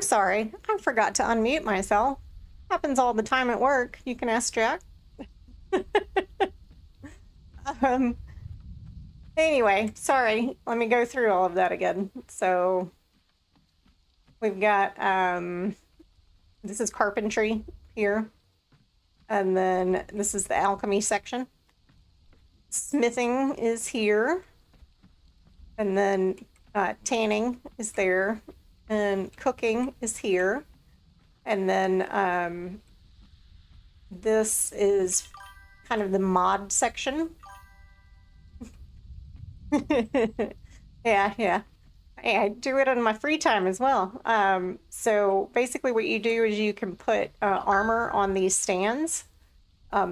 sorry. I forgot to unmute myself. Happens all the time at work. You can ask Jack. Anyway, sorry. Let me go through all of that again. So we've got, this is carpentry here. And then this is the alchemy section. Smithing is here. And then tanning is there. And cooking is here. And then this is kind of the mod section. Yeah. Hey, I do it in my free time as well. So basically what you do is you can put armor on these stands,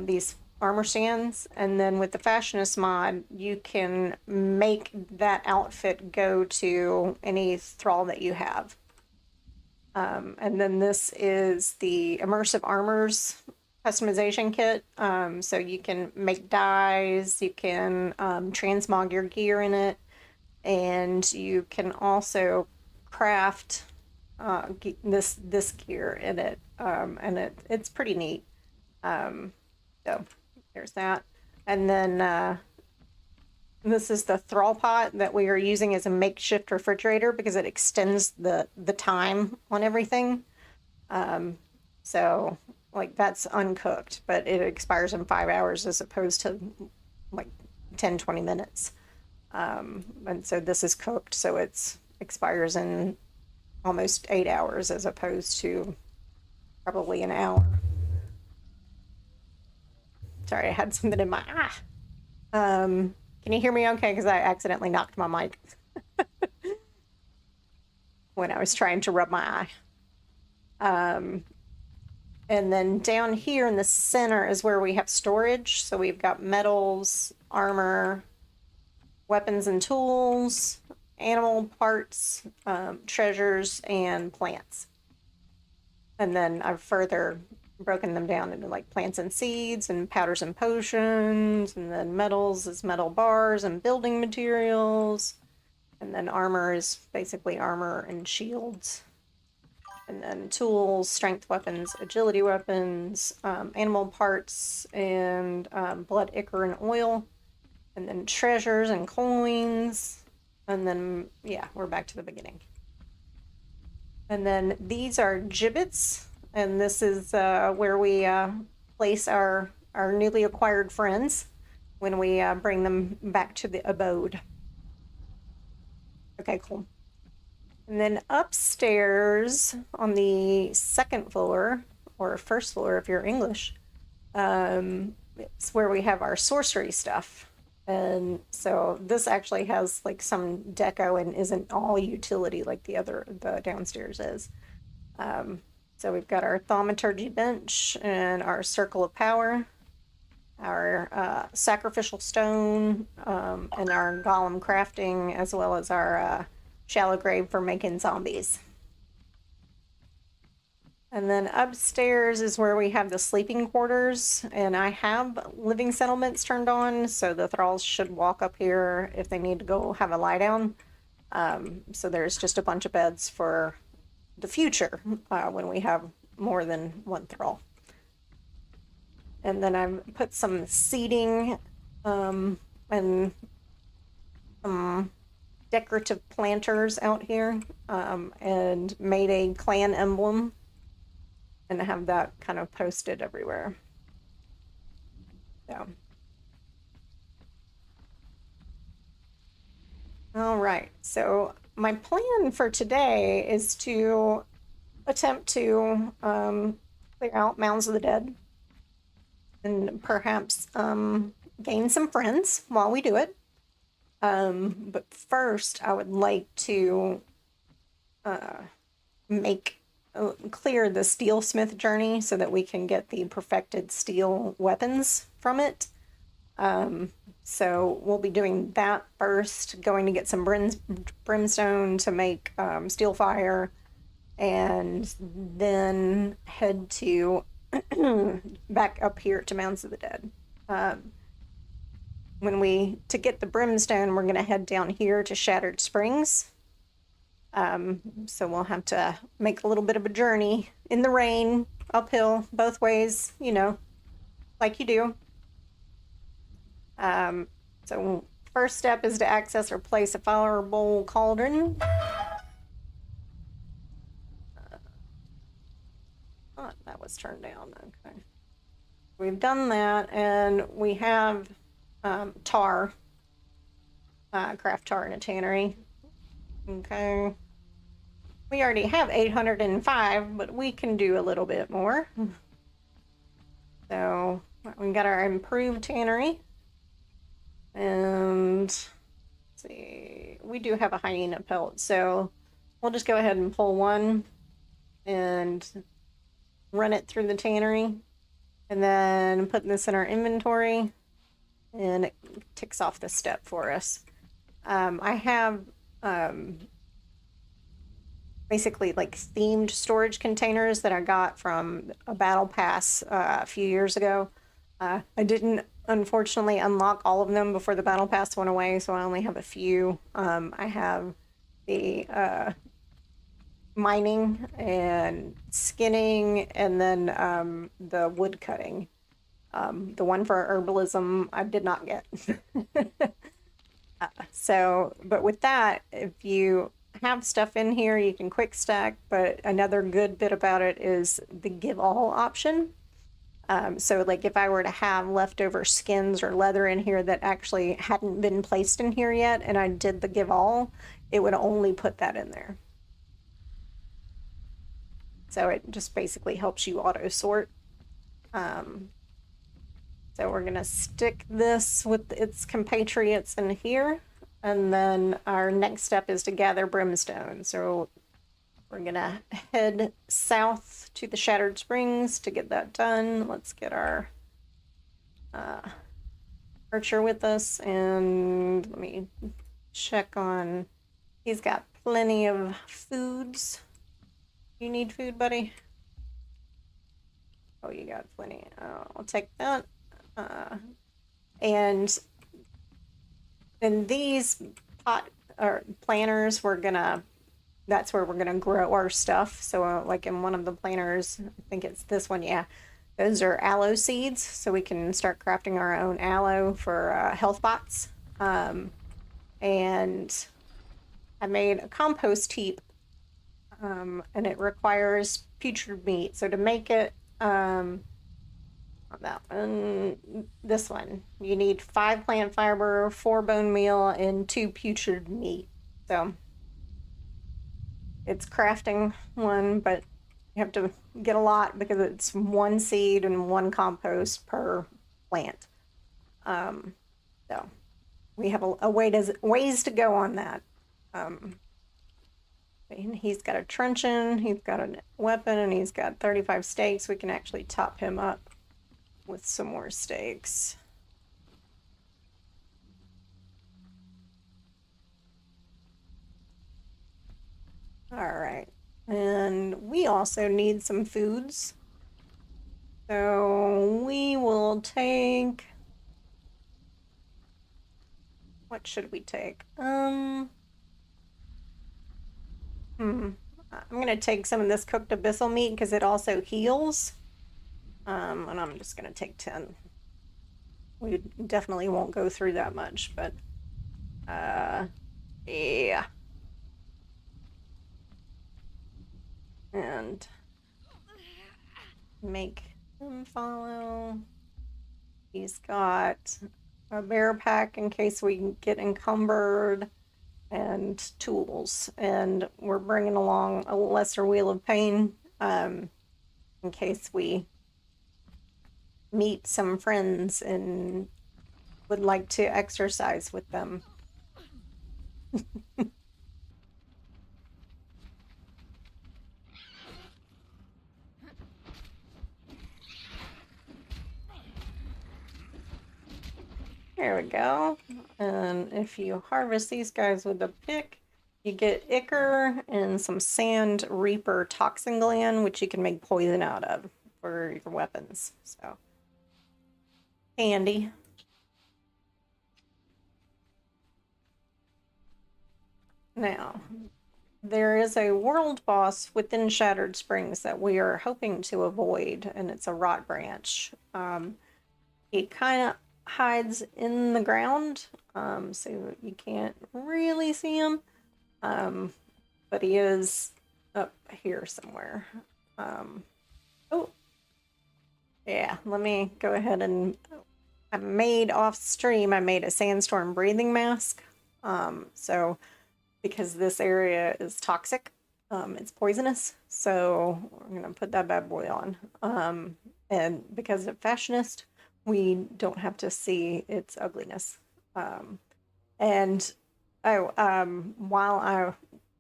these armor stands, and then with the fashionist mod, you can make that outfit go to any thrall that you have. And then this is the immersive armors customization kit. So you can make dyes, you can transmog your gear in it, and you can also craft this gear in it, and it's pretty neat. So there's that. And then this is the thrall pot that we are using as a makeshift refrigerator because it extends the time on everything. So like that's uncooked, but it expires in 5 hours as opposed to like 10-20 minutes. And so this is cooked, so it expires in almost 8 hours as opposed to probably an hour. Sorry, I had something in my eye. Can you hear me okay? Because I accidentally knocked my mic when I was trying to rub my eye. And then down here in the center is where we have storage. So we've got metals, armor, weapons and tools, animal parts, treasures, and plants. And then I've further broken them down into like plants and seeds and powders and potions, and then metals is metal bars and building materials, and then armor is basically armor and shields, and then tools, strength weapons, agility weapons, animal parts, and blood, ichor, and oil, and then treasures and coins, and then yeah, we're back to the beginning. And then these are gibbets. And this is where we place our newly acquired friends when we bring them back to the abode. Okay, cool. And then upstairs on the second floor, or first floor if you're English, it's where we have our sorcery stuff. And so this actually has like some deco and isn't all utility like the downstairs is. So we've got our thaumaturgy bench and our circle of power, our sacrificial stone, and our golem crafting, as well as our shallow grave for making zombies. And then upstairs is where we have the sleeping quarters, and I have living settlements turned on, so the thralls should walk up here if they need to go have a lie down. So there's just a bunch of beds for the future when we have more than one thrall. And then I've put some seating and some decorative planters out here, and made a clan emblem and have that kind of posted everywhere. So all right, so my plan for today is to attempt to clear out Mounds of the Dead and perhaps gain some friends while we do it. But first, I would like to clear the steelsmith journey so that we can get the perfected steel weapons from it. So we'll be doing that first, going to get some brimstone to make steel fire, and then head to back up here to Mounds of the Dead. To get the brimstone, we're going to head down here to Shattered Springs, So we'll have to make a little bit of a journey in the rain, uphill, both ways, you know, like you do. So first step is to access or place a fire bowl cauldron. Oh, that was turned down. Okay. We've done that, and we have tar, craft tar in a tannery. Okay. We already have 805, but we can do a little bit more. So we got our improved tannery. And let's see, we do have a hyena pelt, so we'll just go ahead and pull one and run it through the tannery, and then put this in our inventory, and it ticks off the step for us. I have basically like themed storage containers that I got from a battle pass a few years ago. I didn't unfortunately unlock all of them before the battle pass went away, so I only have a few. I have the mining and skinning, and then the wood cutting. The one for herbalism I did not get. But with that, if you have stuff in here, you can quick stack, but another good bit about it is the give all option. So like if I were to have leftover skins or leather in here that actually hadn't been placed in here yet, and I did the give all, it would only put that in there. So it just basically helps you auto sort. So we're gonna stick this with its compatriots in here, and then our next step is to gather brimstone. So we're gonna head south to the Shattered Springs to get that done. Let's get our archer with us, and let me check on. He's got plenty of foods. You need food, buddy? Oh, you got plenty. I'll take that. And in these pot or planters, that's where we're gonna grow our stuff. So like in one of the planters, I think it's this one, yeah, those are aloe seeds, so we can start crafting our own aloe for health pots. And I made a compost heap, and it requires putrid meat. So to make it, that one, this one, you need 5 plant fiber, 4 bone meal, and 2 putrid meat. So it's crafting one, but you have to get a lot because it's 1 seed and 1 compost per plant. So we have a ways to go on that. And he's got a truncheon, he's got a weapon, and he's got 35 steaks. We can actually top him up with some more steaks. All right, and we also need some foods. So we will take, what should we take? I'm gonna take some of this cooked abyssal meat because it also heals. And I'm just gonna take 10. We definitely won't go through that much, but yeah. And make him follow. He's got a bear pack in case we get encumbered, and tools. And we're bringing along a lesser wheel of pain in case we meet some friends and would like to exercise with them. There we go. And if you harvest these guys with a pick, you get ichor and some sand reaper toxin gland, which you can make poison out of for your weapons. So handy. Now, there is a world boss within Shattered Springs that we are hoping to avoid, and it's a rot branch. He kind of hides in the ground, so you can't really see him. But he is up here somewhere. Oh, yeah, let me go ahead and I made off stream, I made a sandstorm breathing mask. So because this area is toxic, it's poisonous. So we're gonna put that bad boy on. And because of fashionist, we don't have to see its ugliness. And while I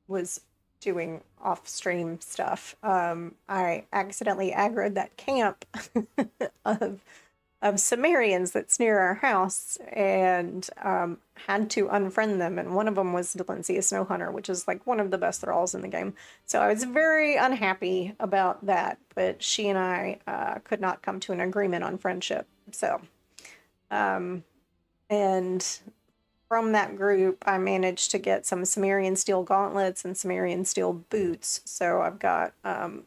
was doing off-stream stuff, I accidentally aggroed that camp of Cimmerians that's near our house and had to unfriend them. And one of them was Delancia Snowhunter, which is like one of the best thralls in the game. So I was very unhappy about that, but she and I could not come to an agreement on friendship. So, and from that group, I managed to get some Cimmerian steel gauntlets and Cimmerian steel boots. So I've got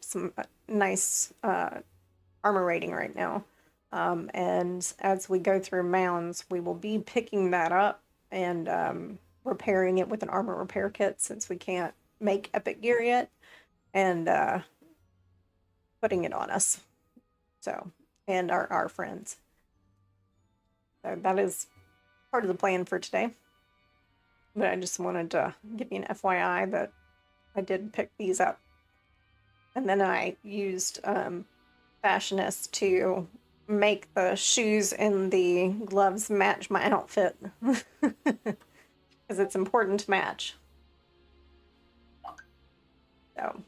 some nice armor rating right now. And as we go through Mounds, we will be picking that up and repairing it with an armor repair kit since we can't make epic gear yet, and putting it on us. So, and our friends. So that is part of the plan for today. But I just wanted to give you an FYI that I did pick these up. And then I used Fashionist to make the shoes and the gloves match my outfit. Because it's important to match. So.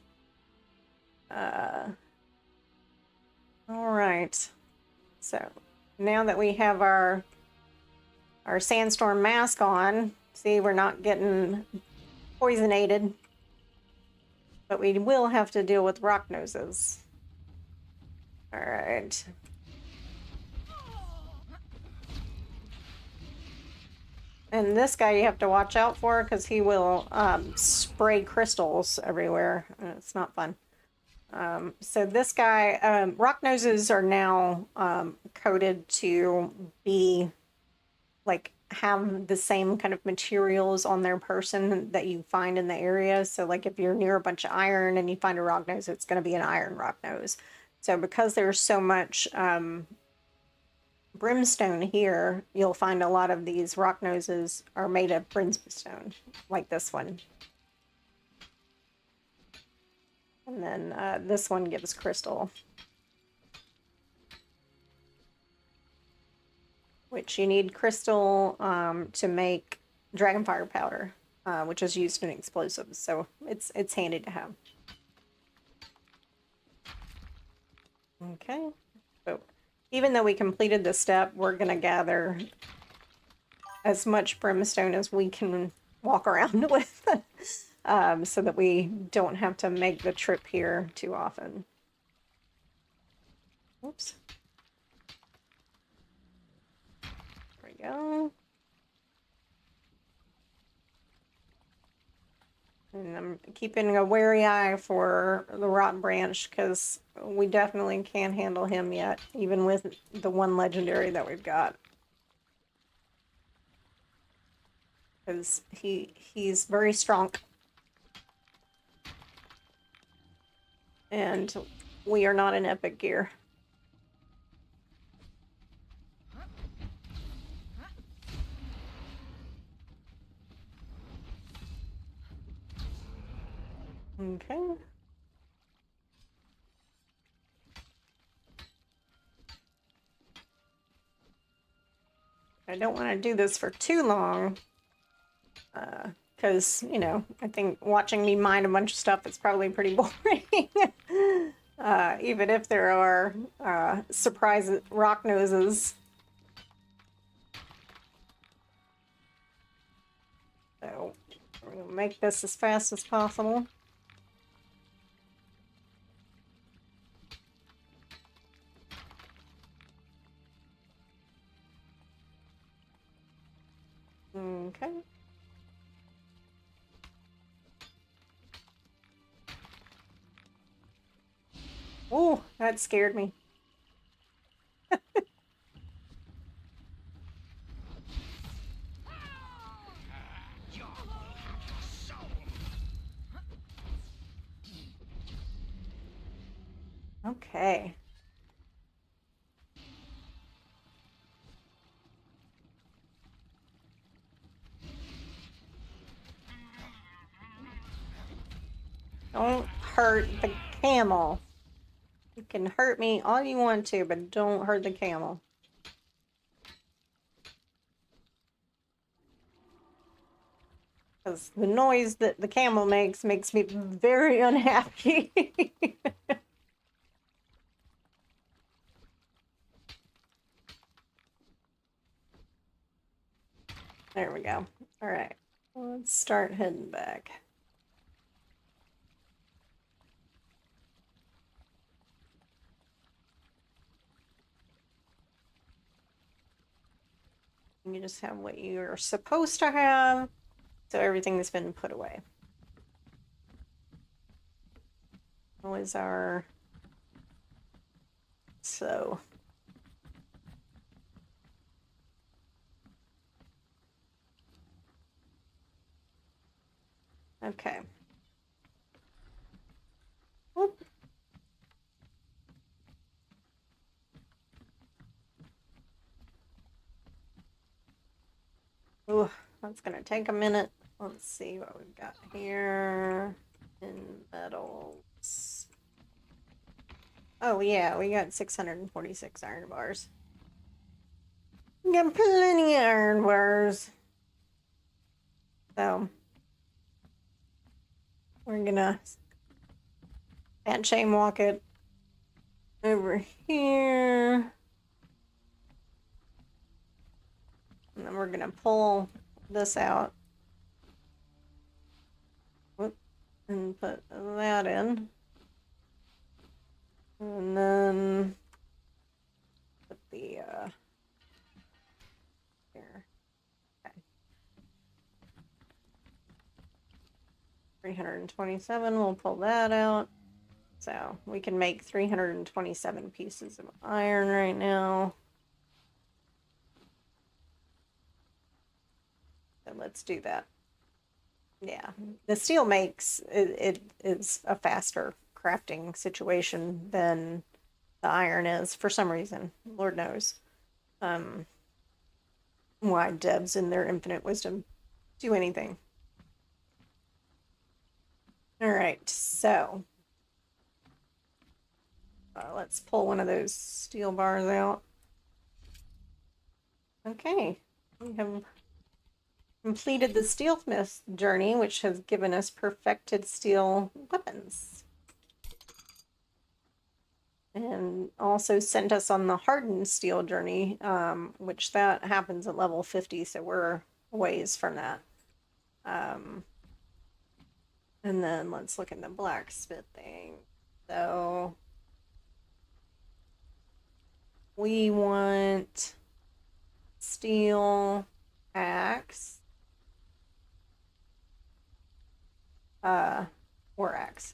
Alright. So, now that we have our sandstorm mask on, see, we're not getting poisonated. But we will have to deal with rock noses. Alright. And this guy you have to watch out for because he will spray crystals everywhere. It's not fun. So this guy, rock noses are now coded to be like have the same kind of materials on their person that you find in the area. So like if you're near a bunch of iron and you find a rock nose, it's going to be an iron rock nose. So because there's so much brimstone here, you'll find a lot of these rock noses are made of brimstone, like this one. And then this one gives crystal, which you need crystal to make dragonfire powder, which is used in explosives. So it's handy to have. Okay, so even though we completed this step, we're gonna gather as much brimstone as we can walk around with. So that we don't have to make the trip here too often. Oops. There we go. And I'm keeping a wary eye for the Rotten Branch because we definitely can't handle him yet, even with the one legendary that we've got. Because he's very strong. And we are not in epic gear. Okay. I don't want to do this for too long. Because, you know, I think watching me mine a bunch of stuff is probably pretty boring. Even if there are surprise rock noses. So, we're going to make this as fast as possible. Okay. Oh, that scared me. Okay. Don't hurt the camel. You can hurt me all you want to, but don't hurt the camel. Because the noise that the camel makes me very unhappy. There we go. All right. Let's start heading back. You just have what you're supposed to have. So everything's been put away. What was our... So... Okay. Whoop. Ooh, that's gonna take a minute. Let's see what we've got here. In metals. Oh yeah, we got 646 iron bars. We got plenty of iron bars. So we're gonna and chain walk it over here. And then we're gonna pull this out. Whoop, and put that in. And then put the here. Okay. 327, we'll pull that out. So we can make 327 pieces of iron right now. So let's do that. Yeah, the steel makes it is a faster crafting situation than the iron is for some reason. Lord knows why devs in their infinite wisdom do anything. All right, so let's pull one of those steel bars out. Okay, we have completed the steelsmith journey, which has given us perfected steel weapons. And also sent us on the hardened steel journey, which that happens at level 50, so we're a ways from that. And then let's look at the blacksmith thing. So we want steel axe. Or axe.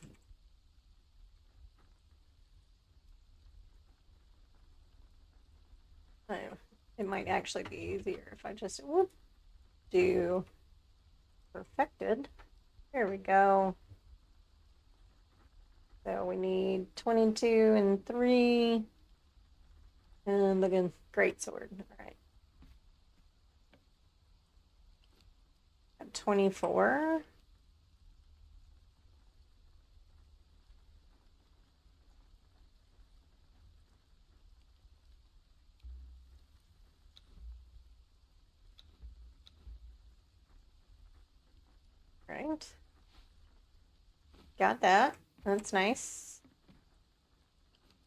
It might actually be easier if I just do perfected. There we go. So we need 22 and 3. And looking great sword. All right. 24. Right. Got that. That's nice.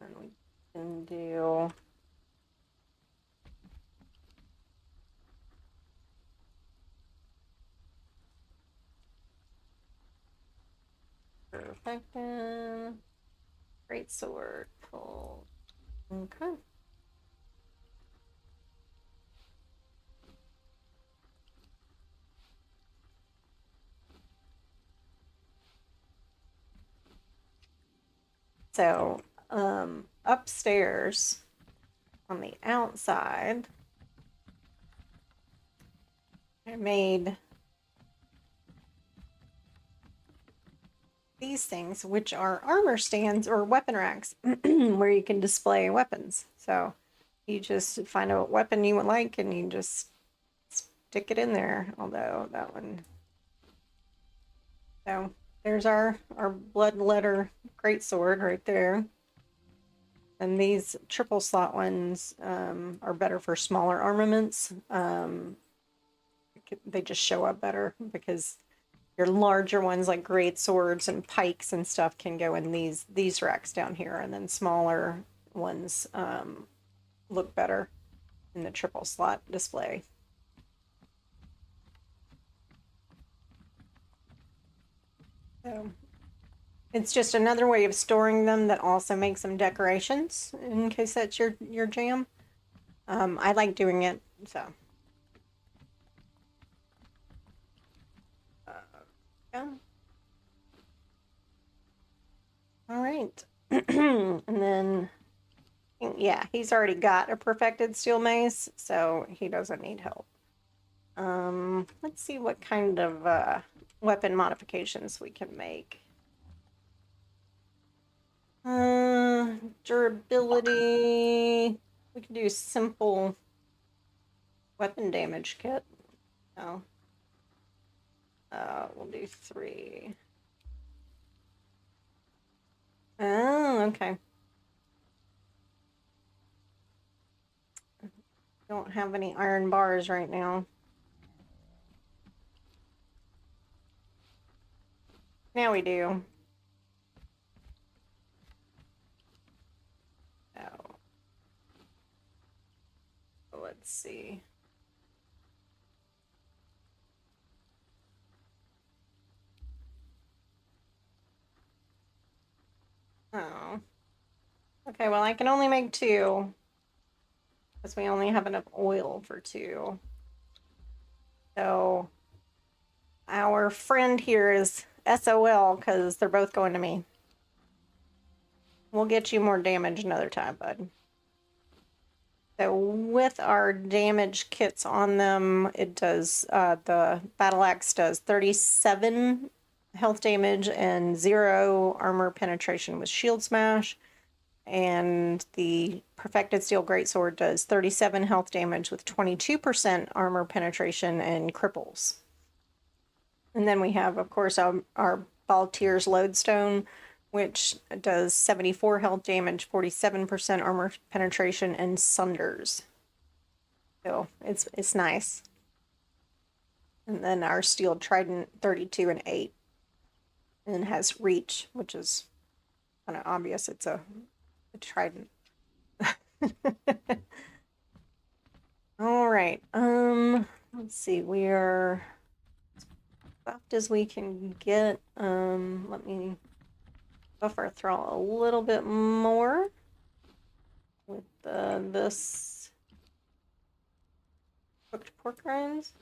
And we can do perfect. Great sword pull. Okay. So Upstairs on the outside, I made these things, which are armor stands or weapon racks, where you can display weapons. So you just find a weapon you would like and you just stick it in there. Although that one. So there's our bloodletter greatsword right there. And these triple slot ones are better for smaller armaments. They just show up better because your larger ones like great swords and pikes and stuff can go in these racks down here, and then smaller ones look better in the triple slot display. So it's just another way of storing them that also makes them decorations in case that's your jam. I like doing it, so. Yeah. All right. And then, yeah, he's already got a perfected steel mace, so he doesn't need help. Let's see what kind of weapon modifications we can make. Durability. We can do simple weapon damage kit. No. We'll do 3. Oh, okay. Don't have any iron bars right now. Now we do. Oh. Let's see. Oh. Okay, well, I can only make 2. Because we only have enough oil for 2. So, our friend here is SOL because they're both going to me. We'll get you more damage another time, bud. So with our damage kits on them, it does, the battle axe does 37 health damage and 0 armor penetration with shield smash. And the perfected steel greatsword does 37 health damage with 22% armor penetration and cripples. And then we have, of course, our Baltier's lodestone, which does 74 health damage, 47% armor penetration, and sunders. So it's nice. And then our steel trident, 32 and 8. And it has reach, which is kind of obvious. It's a trident. All right. Let's see. We are as buffed as we can get. Let me buff our thrall a little bit more with this cooked pork rinds.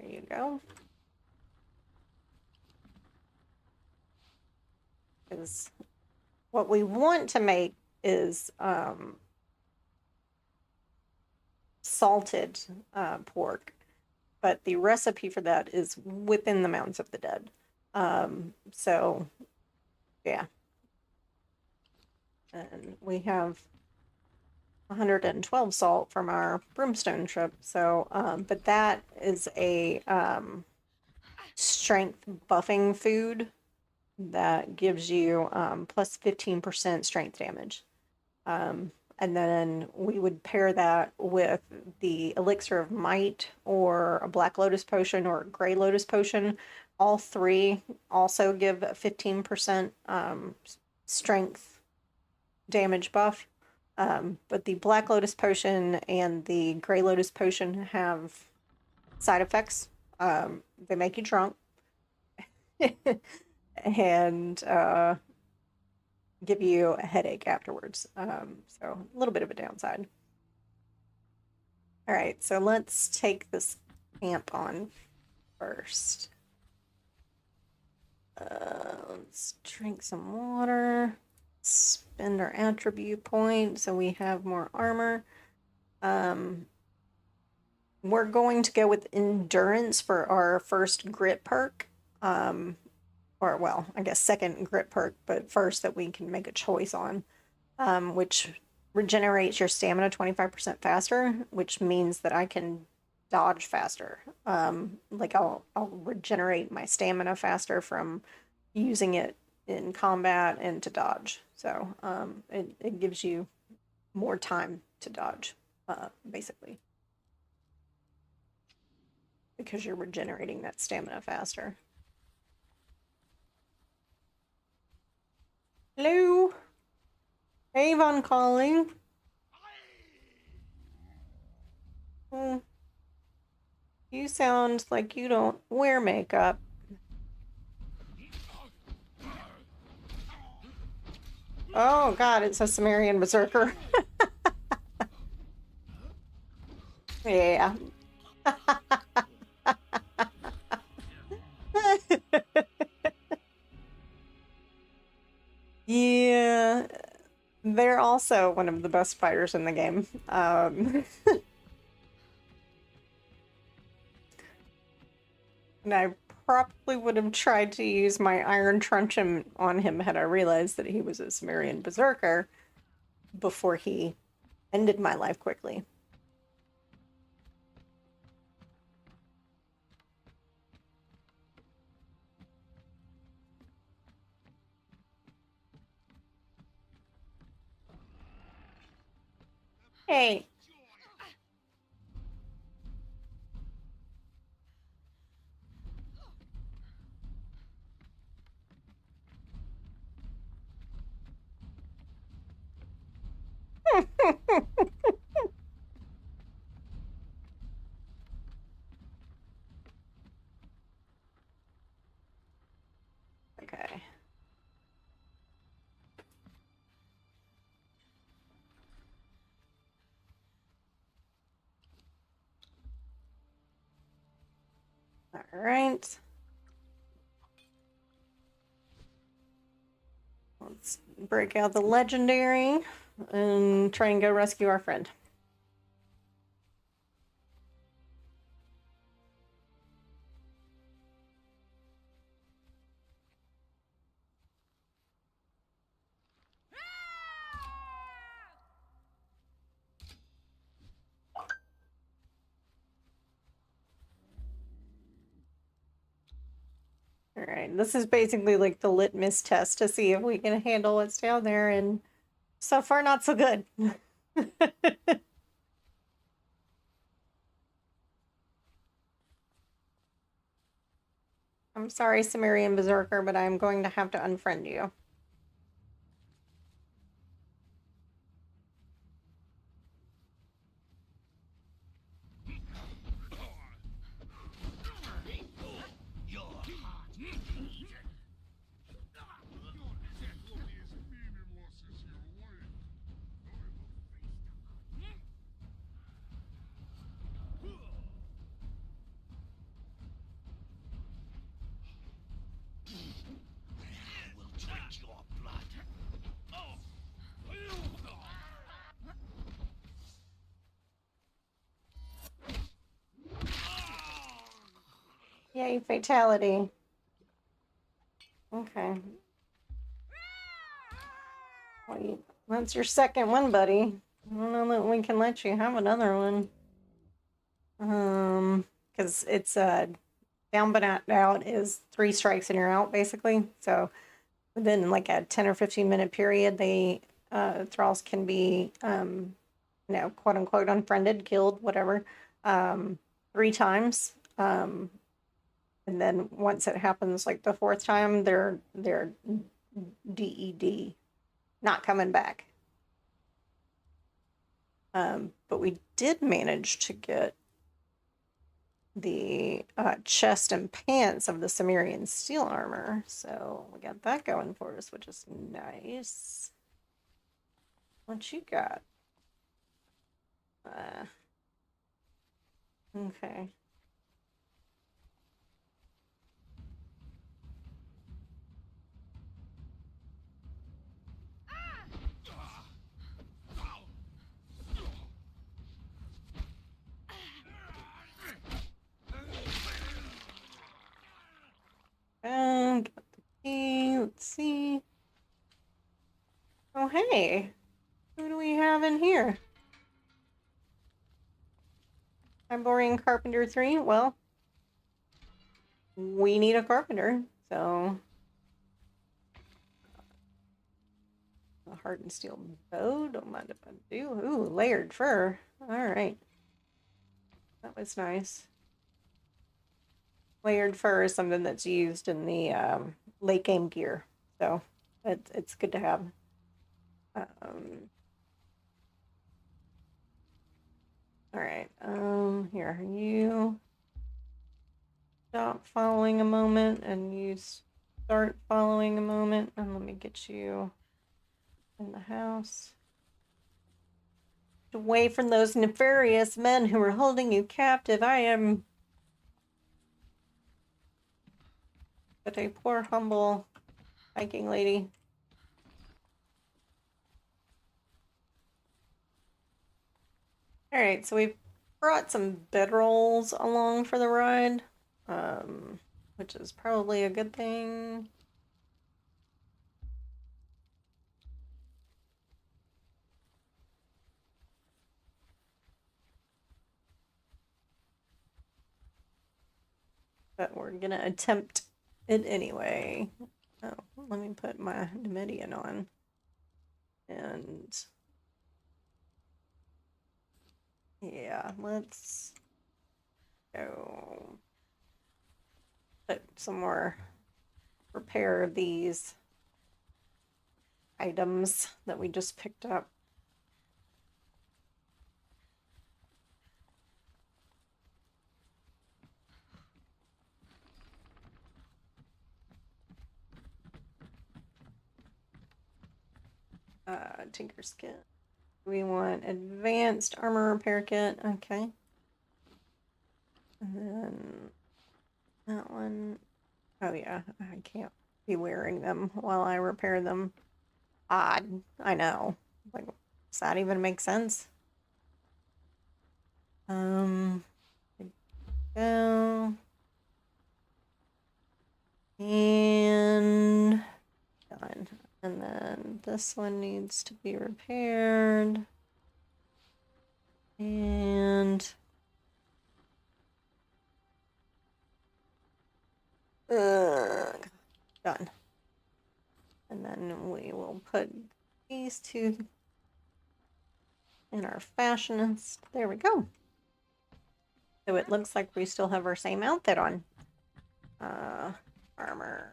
There you go. Because what we want to make is salted pork, but the recipe for that is within the Mounds of the Dead. So, yeah. And we have 112 salt from our brimstone trip. So, but that is a strength buffing food that gives you plus 15% strength damage. And then we would pair that with the elixir of might or a black lotus potion or a gray lotus potion. All 3 also give a 15% strength damage buff. But the black lotus potion and the gray lotus potion have side effects. They make you drunk. And give you a headache afterwards. So a little bit of a downside. All right, so let's take this camp on first. Let's drink some water. Spend our attribute point so we have more armor. We're going to go with endurance for our first grit perk. Or, well, I guess second grit perk, but first that we can make a choice on, which regenerates your stamina 25% faster, which means that I can dodge faster. Like I'll regenerate my stamina faster from using it in combat and to dodge. So it gives you more time to dodge, basically, because you're regenerating that stamina faster. Hello? Avon calling. You sound like you don't wear makeup. Oh god, it's a Cimmerian berserker. Yeah. Yeah. They're also one of the best fighters in the game. And I probably would have tried to use my iron truncheon on him had I realized that he was a Cimmerian berserker before he ended my life quickly. Hey. Okay. All right. Let's break out the legendary and try and go rescue our friend. All right, this is basically like the litmus test to see if we can handle what's down there, and so far not so good. I'm sorry, Cimmerian Berserker, but I'm going to have to unfriend you. Yay, fatality. Okay. Wait, that's your second one, buddy. I don't know that we can let you have another one. Because it's down but not out is 3 strikes and you're out, basically. So within like a 10 or 15-minute period, the thralls can be, quote unquote, unfriended, killed, whatever, 3 times. And then once it happens, like the 4th time, they're DED, not coming back. But we did manage to get the chest and pants of the Cimmerian steel armor, so we got that going for us, which is nice. What you got? Okay. Let's see. Oh, hey. Who do we have in here? I'm boring Carpenter 3. Well, we need a carpenter, so... A hardened steel bow. Don't mind if I do. Ooh, layered fur. Alright. That was nice. Layered fur is something that's used in the late game gear, so it's good to have. All right. Here, you stop following a moment, and you start following a moment, and let me get you in the house. Away from those nefarious men who are holding you captive. I am but a poor, humble hiking lady. All right, so we've brought some bedrolls along for the ride, which is probably a good thing. But we're gonna attempt it anyway. Oh, let me put my Nemedian on. And yeah, let's go put some more repair of these items that we just picked up. Tinker skin. We want advanced armor repair kit. Okay. And then that one. Oh yeah, I can't be wearing them while I repair them. Odd. I know. Like, does that even make sense? Go. And done. And then this one needs to be repaired. And done. And then we will put these two in our fashionist. There we go. So it looks like we still have our same outfit on. Armor.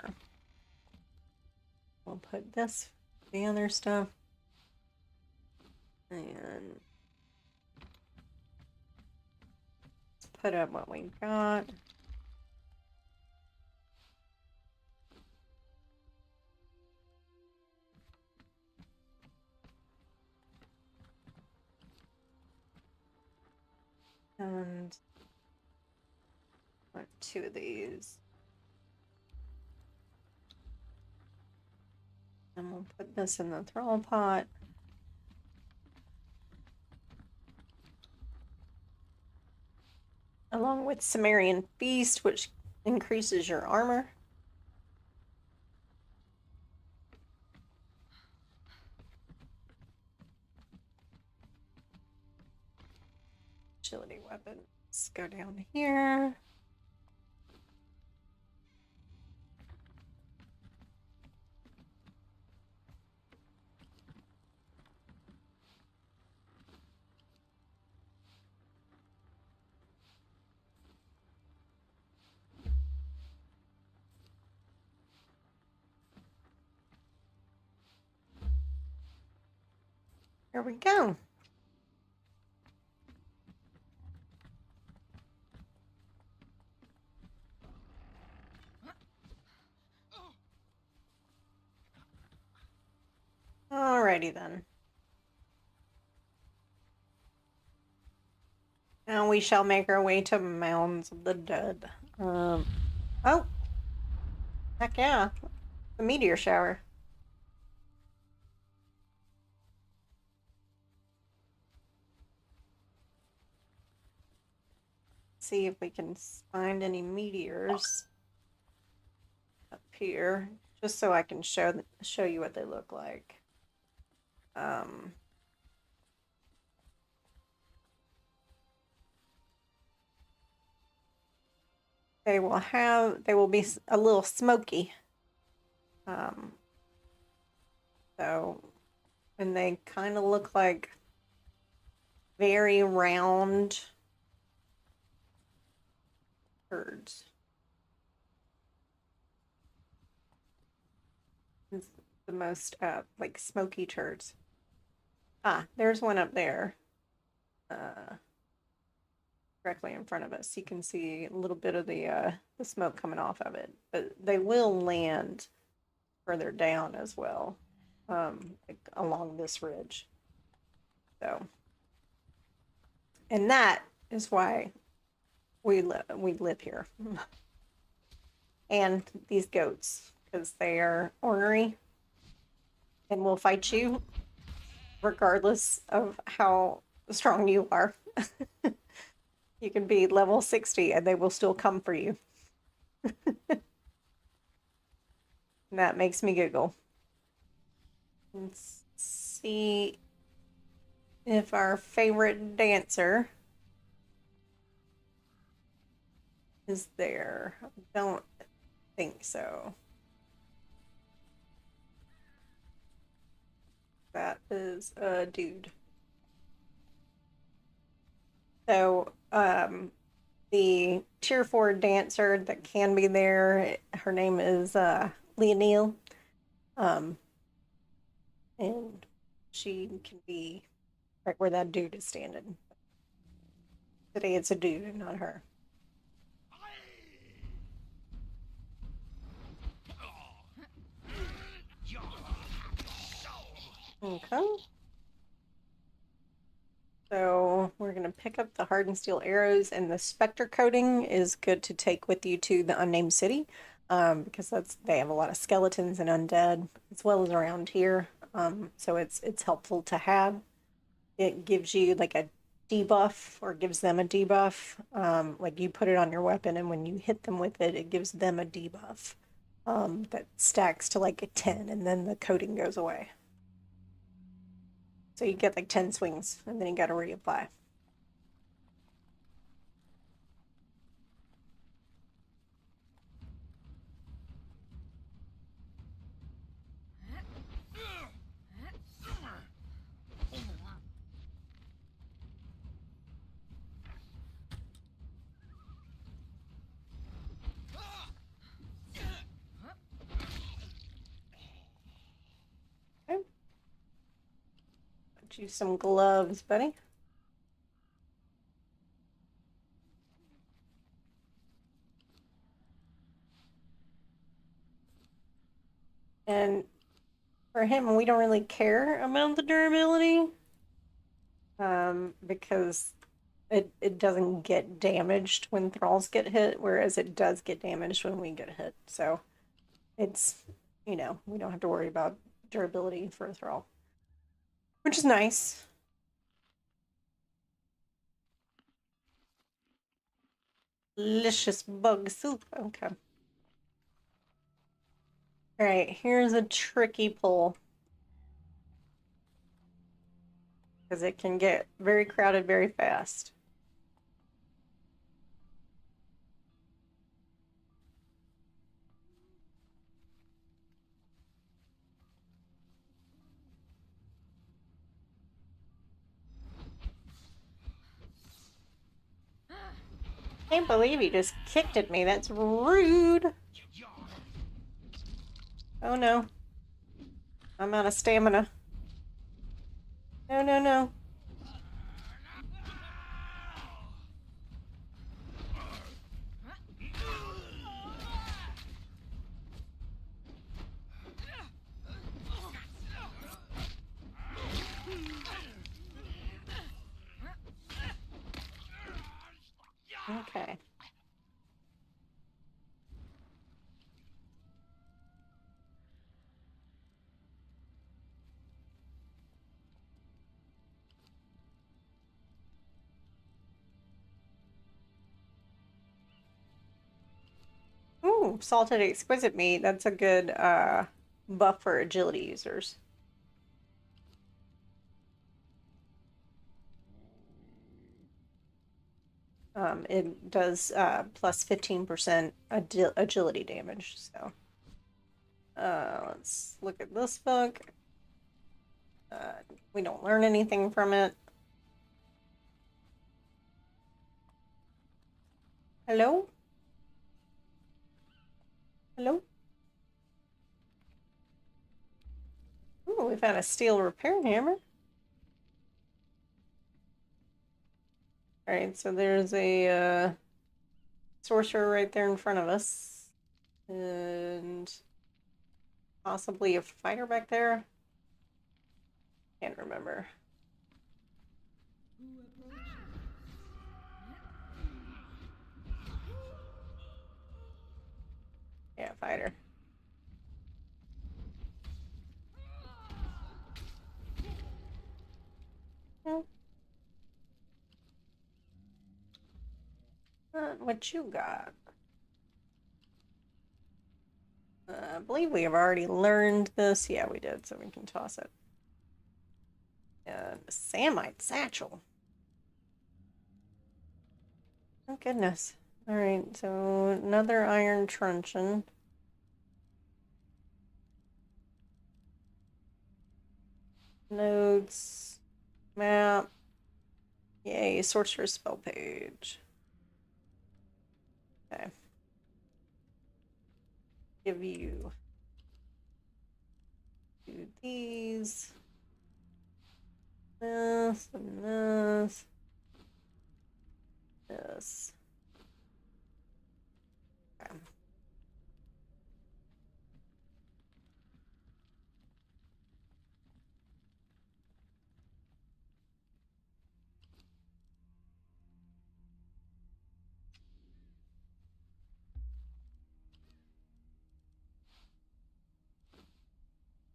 We'll put this, the other stuff. And let's put up what we got. And put two of these. And we'll put this in the thrall pot. Along with Cimmerian Feast, which increases your armor. Agility weapons go down here. Here we go. Alrighty then. Now we shall make our way to Mounds of the Dead. Oh. Heck yeah. The meteor shower. See if we can find any meteors up here. just so I can show you what they look like. They will be a little smoky. So, and they kind of look like very round turds. It's the most like smoky turds. Ah, there's one up there. Directly in front of us. You can see a little bit of the smoke coming off of it, but they will land further down as well, like along this ridge. So, and that is why we live here, and these goats, because they are ornery and will fight you regardless of how strong you are. You can be level 60 and they will still come for you. And that makes me giggle. Let's see if our favorite dancer is there. I don't think so. That is a dude. So, the tier 4 dancer that can be there, her name is Leonille. And she can be right where that dude is standing. Today it's a dude and not her. Okay. So we're going to pick up the hardened steel arrows, and the specter coating is good to take with you to the unnamed city, because they have a lot of skeletons and undead as well as around here. So it's helpful to have. It gives you like a debuff, or gives them a debuff. Like you put it on your weapon, and when you hit them with it, it gives them a debuff. That stacks to like a 10, and then the coating goes away. So you get like 10 swings, and then you got to reapply. Okay. Put you some gloves, buddy. And for him, we don't really care about the durability, because it doesn't get damaged when thralls get hit, whereas it does get damaged when we get hit. So it's, we don't have to worry about durability for a thrall, which is nice. Delicious bug soup. Okay. All right, here's a tricky pull, because it can get very crowded very fast. Can't believe he just kicked at me. That's rude. Oh no. I'm out of stamina. No, no, no. Okay. Ooh. Oh, salted exquisite meat. That's a good buff for agility users. It does plus 15% agility damage. So let's look at this book. We don't learn anything from it. Hello? Hello? Ooh, we found a steel repair hammer. Alright, so there's a sorcerer right there in front of us. And possibly a fighter back there. Can't remember. Yeah, fighter. What you got? I believe we have already learned this. Yeah, we did, so we can toss it. Samite satchel. Oh, goodness. Alright, so another iron truncheon. Notes. Map. Yay, sorcerer's spell page. Okay. Give you do these. This and this. This. Okay.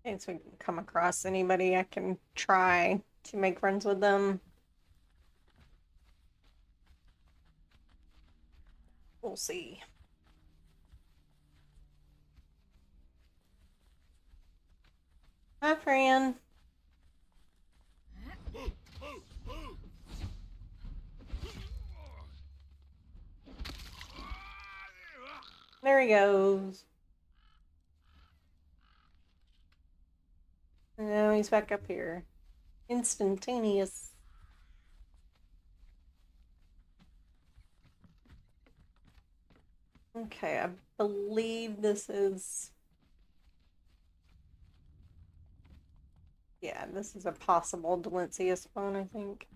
Okay, so we can come across anybody, I can try to make friends with them. We'll see. Hi, Fran. There he goes. And now he's back up here. Instantaneous. Okay, I believe this is... Yeah, this is a possible Delencia spawn, I think.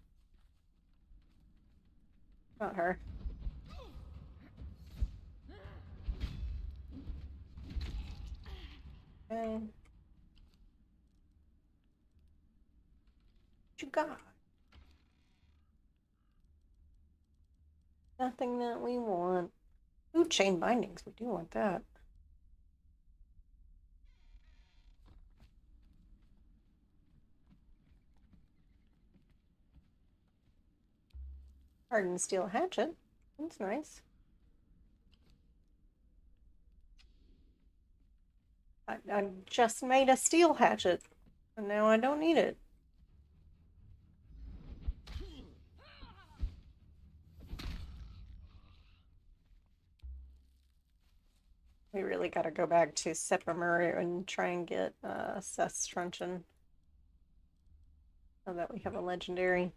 Not her. Okay. What you got? Nothing that we want. Ooh, chain bindings. We do want that. Hardened steel hatchet. That's nice. I just made a steel hatchet, and now I don't need it. We really got to go back to Septimer and try and get Seth's truncheon, so that we have a legendary,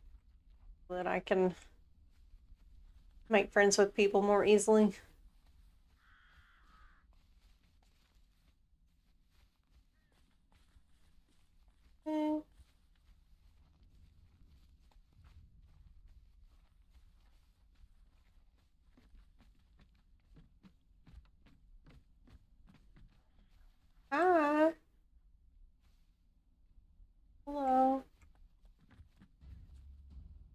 so that I can make friends with people more easily. Okay. Hi. Hello.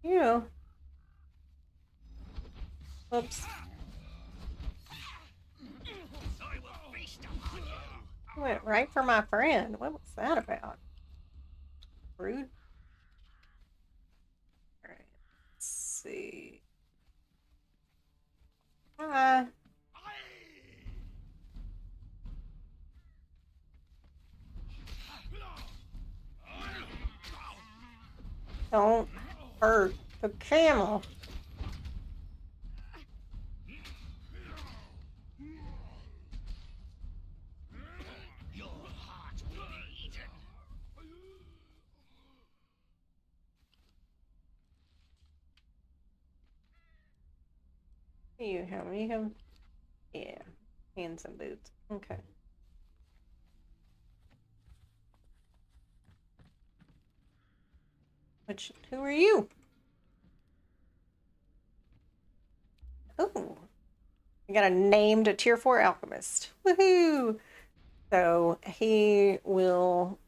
You. Oops. Went right for my friend. What was that about? Rude. Alright. Let's see. Hi. Don't hurt the camel. You have, yeah, hands and boots. Okay. Who are you? Oh, I got a named tier 4 alchemist. Woohoo! So he will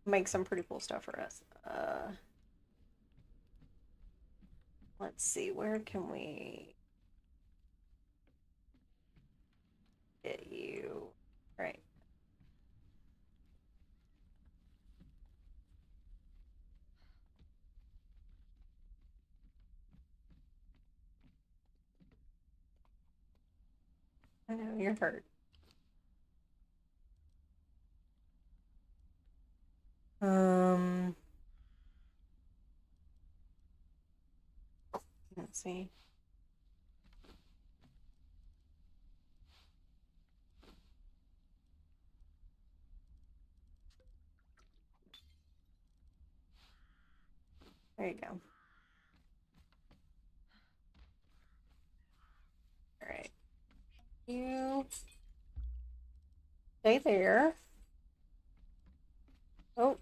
make some pretty cool stuff for us. Let's see, where can we get you? All right. I know you're hurt. Let's see. There you go. All right. You stay there. Oh.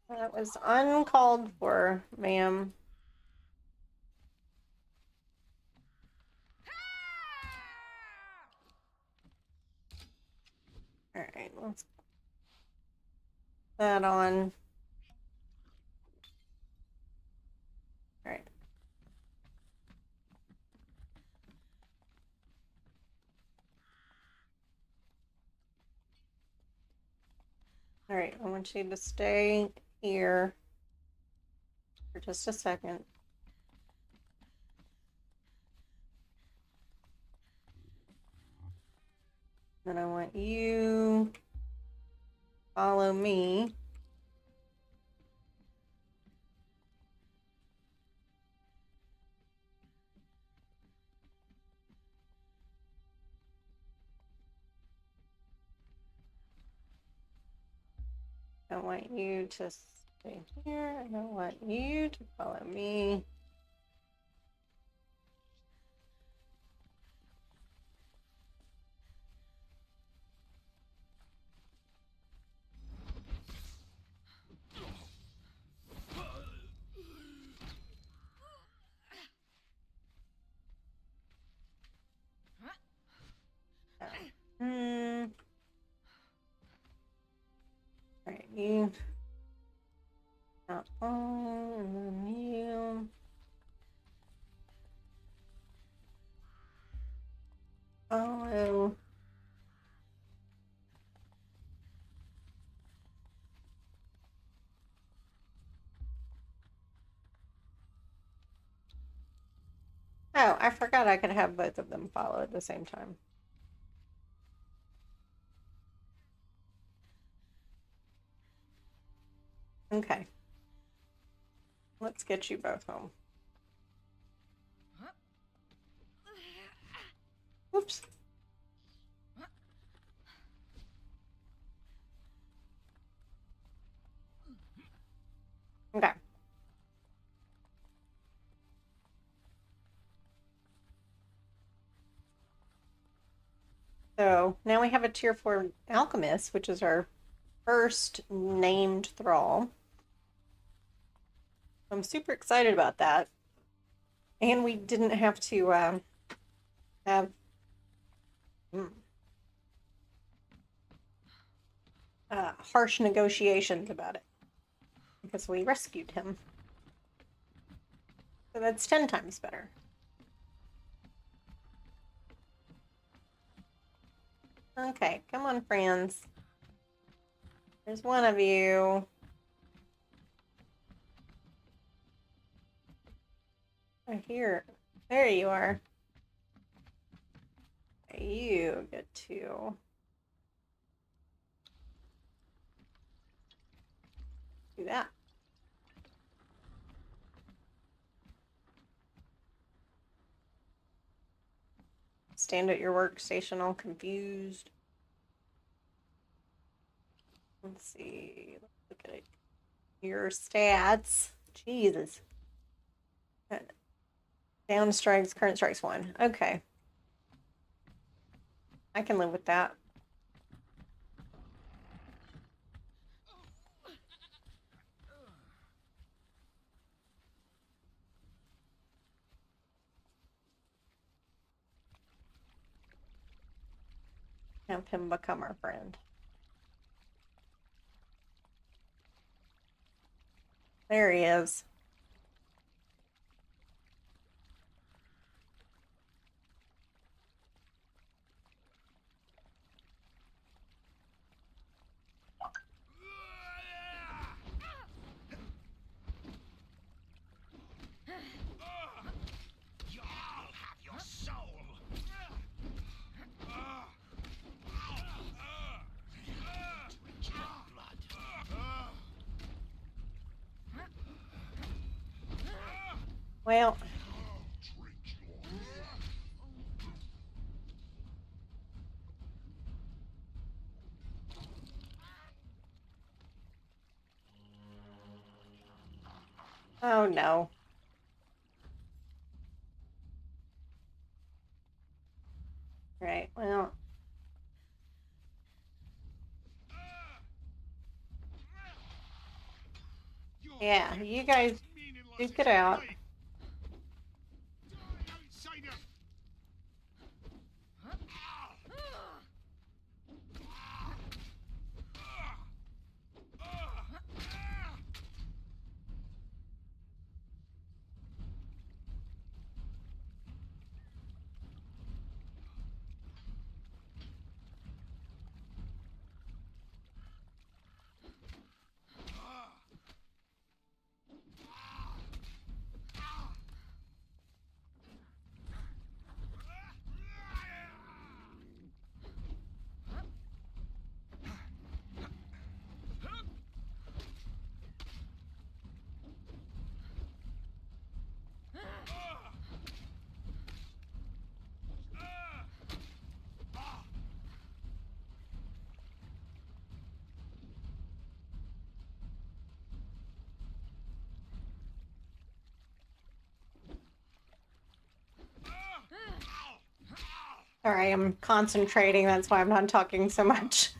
That was uncalled for, ma'am. All right, let's put that on. All right. All right, I want you to stay here for just a second. Then I want you to follow me. I want you to stay here. I don't want you to follow me. All right, you. Not on, and then you. Follow. Oh, I forgot I could have both of them follow at the same time. Okay. Let's get you both home. Oops. Okay. So now we have a tier 4 alchemist, which is our first named thrall. I'm super excited about that. And we didn't have to have harsh negotiations about it because we rescued him. So that's 10 times better. Okay, come on, friends. There's one of you. Right here. There you are. You get to do that. Stand at your workstation all confused. Let's see. Let's look at it. Your stats. Jesus. Down strikes, current strikes 1. Okay. I can live with that. Have him become our friend. There he is. Well, oh no. Right, well. Yeah, you guys duke it out. Sorry, I'm concentrating. That's why I'm not talking so much.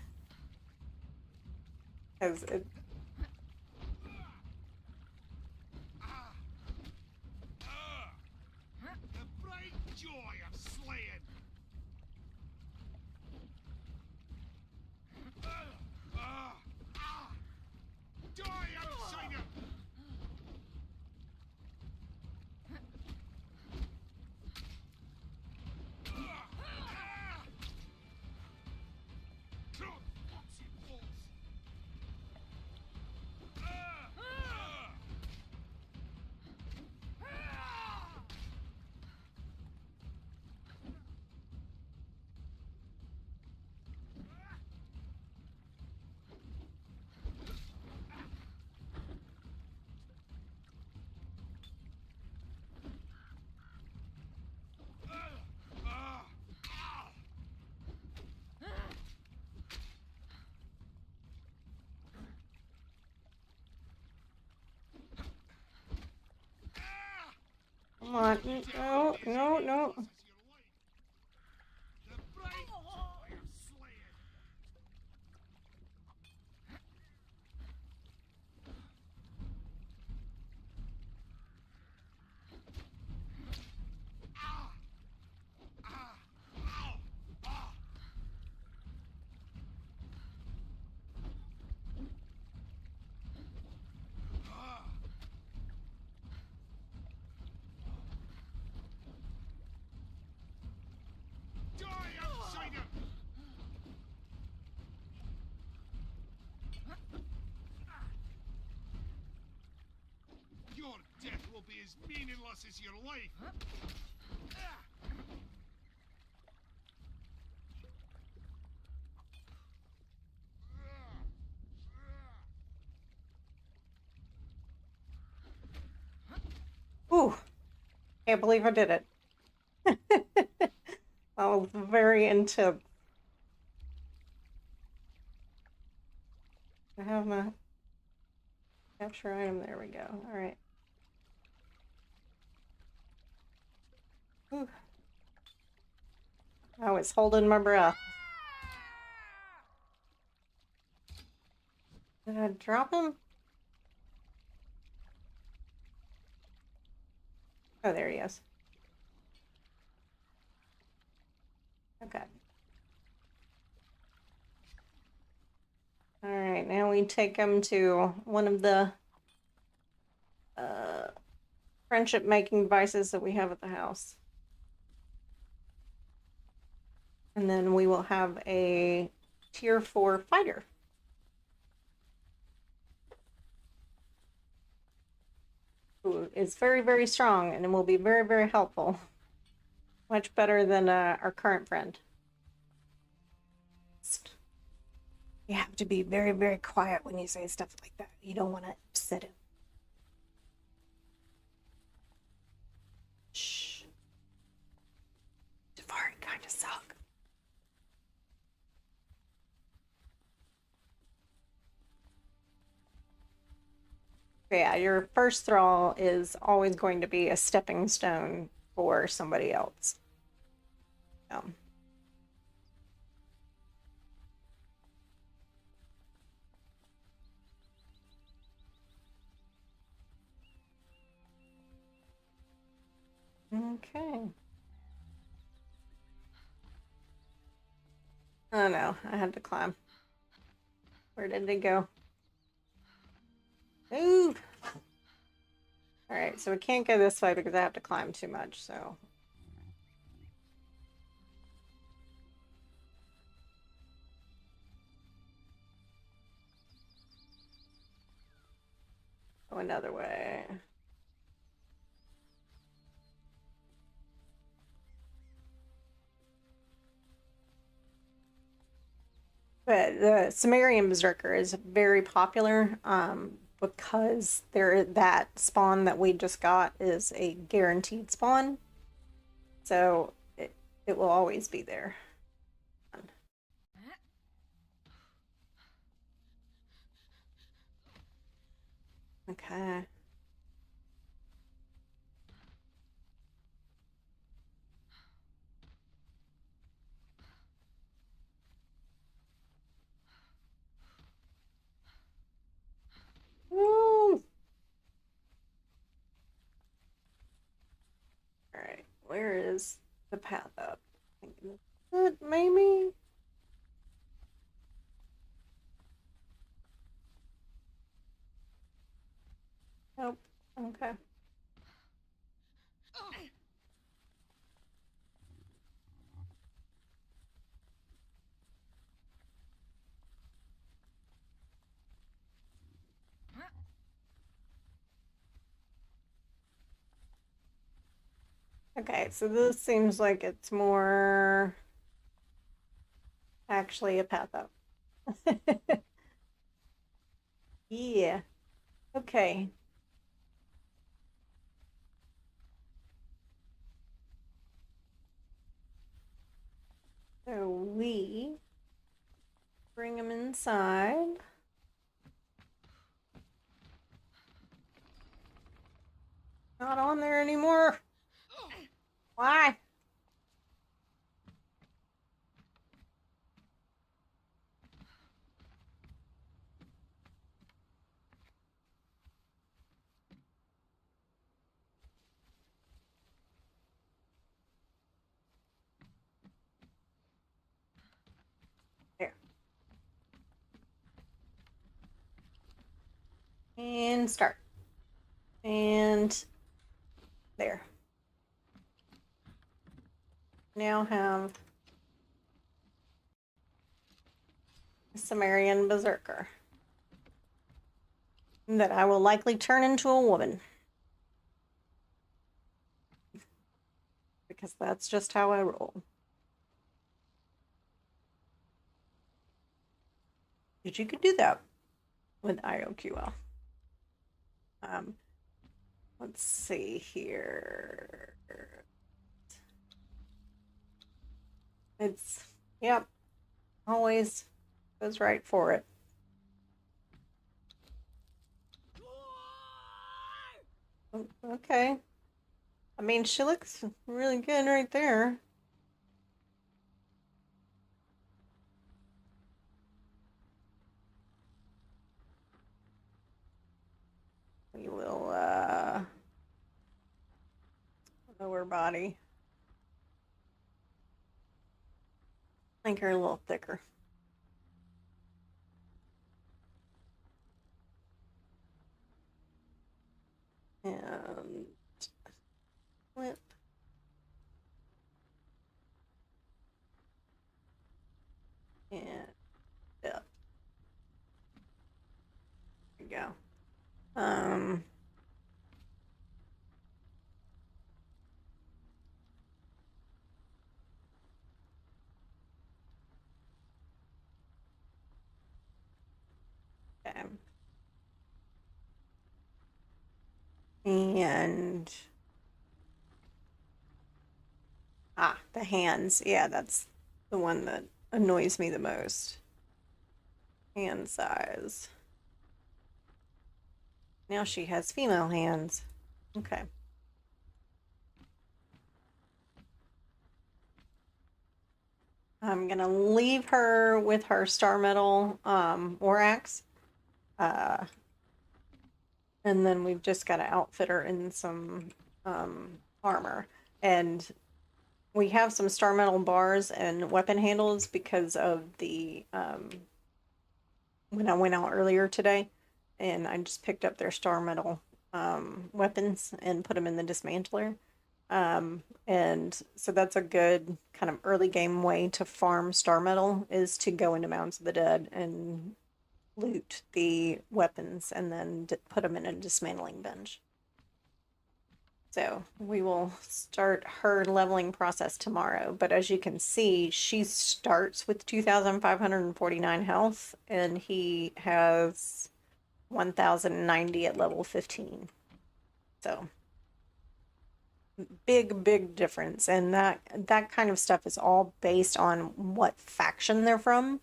Because it... The bright joy of slaying. Die, outsider! Come on. No, no, no. The bright joy of slaying. as meaningless as your life. Ooh, can't believe I did it. I was very intense. I have my capture item. There we go. All right. Ooh. I was holding my breath. Did I drop him? Oh, there he is. Okay. All right, now we take him to one of the friendship making devices that we have at the house. And then we will have a tier 4 fighter. Who is very, very strong and will be very, very helpful. Much better than our current friend. You have to be very, very quiet when you say stuff like that. You don't want to upset him. Shh. Jafari kind of suck. Yeah, your first thrall is always going to be a stepping stone for somebody else. Okay. Oh no, I had to climb. Where did it go? Move! Alright, so we can't go this way because I have to climb too much, so. Go another way. But the Cimmerian Berserker is very popular because that spawn that we just got is a guaranteed spawn. So it will always be there. Okay. Woo! Alright, where is the path up? Maybe? Nope. Okay. Okay, so this seems like it's more actually a path up. Yeah. Okay. So we bring them inside. Not on there anymore. Why? There. And start. And there. Now have a Cimmerian Berserker that I will likely turn into a woman. because that's just how I roll. But you could do that with IOQL. Let's see here. It's, yep, always goes right for it. Okay. I mean, she looks really good right there. We will, lower body. Make her a little thicker. And flip. And up. There we go. Okay. And the hands. Yeah, that's the one that annoys me the most. Hand size. Now she has female hands. Okay. I'm gonna leave her with her star metal Orax. And then we've just got to outfit her in some armor. And we have some star metal bars and weapon handles because of the when I went out earlier today, and I just picked up their star metal weapons and put them in the dismantler. And so that's a good kind of early game way to farm star metal, is to go into Mounds of the Dead and loot the weapons and then put them in a dismantling bench. So we will start her leveling process tomorrow. But as you can see, she starts with 2,549 health, and he has 1,090 at level 15. So big difference. And that kind of stuff is all based on what faction they're from.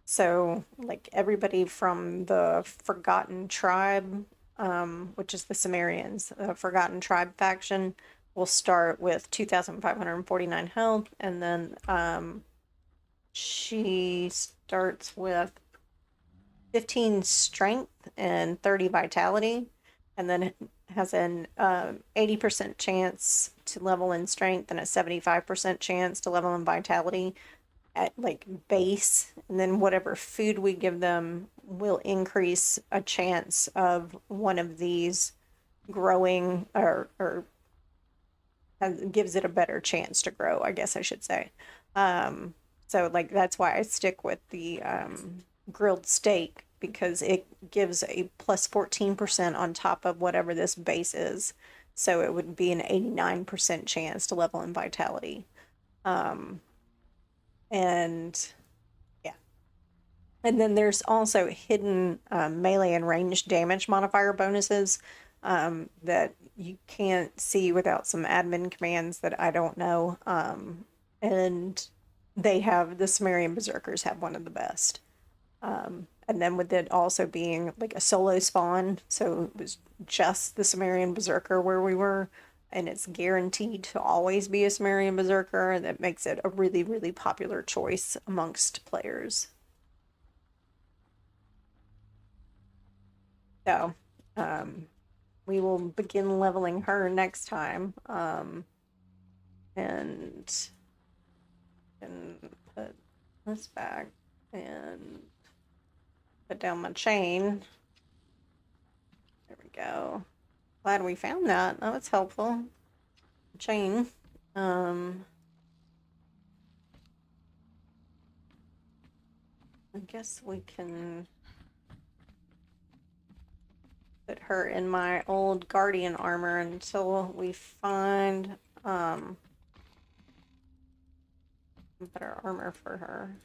So, like, everybody from the Forgotten Tribe, which is the Cimmerians, the Forgotten Tribe faction, will start with 2,549 health, and then she starts with 15 strength and 30 vitality, and then has an 80% chance to level in strength and a 75% chance to level in vitality at like base, and then whatever food we give them will increase a chance of one of these growing, or gives it a better chance to grow, I guess I should say. So like that's why I stick with the grilled steak, because it gives a plus 14% on top of whatever this base is, so it would be an 89% chance to level in vitality. And yeah. And then there's also hidden melee and ranged damage modifier bonuses that you can't see without some admin commands that I don't know. And they have, the Cimmerian Berserkers have one of the best. And then with it also being like a solo spawn, so it was just the Cimmerian Berserker where we were, and it's guaranteed to always be a Cimmerian Berserker, and that makes it a really popular choice amongst players. So, we will begin leveling her next time, and put this back and put down my chain. There we go. Glad we found that. That was helpful. Chain. I guess we can put her in my old guardian armor until we find better armor for her.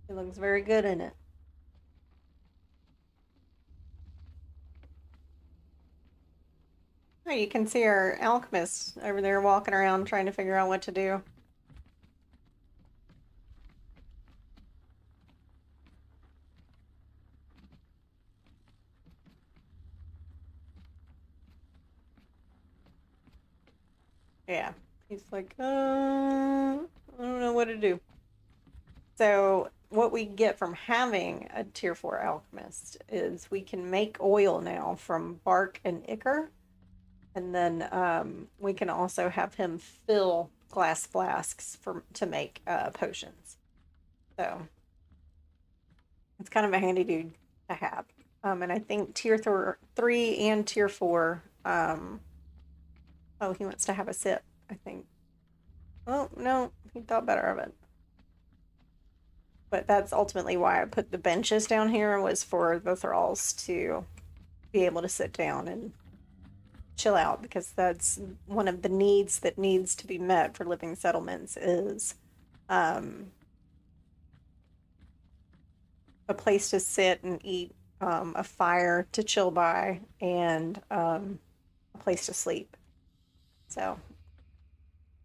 She looks very good in it. Oh, you can see our alchemist over there walking around trying to figure out what to do. Yeah, he's like, I don't know what to do. So what we get from having a tier 4 alchemist is we can make oil now from bark and ichor. And then we can also have him fill glass flasks to make potions. So it's kind of a handy dude to have. And I think tier 3 and tier 4. Oh, he wants to have a sip, I think. Oh, no, he thought better of it. But that's ultimately why I put the benches down here, was for the thralls to be able to sit down and chill out, because that's one of the needs that needs to be met for living settlements is a place to sit and eat, a fire to chill by, and a place to sleep. So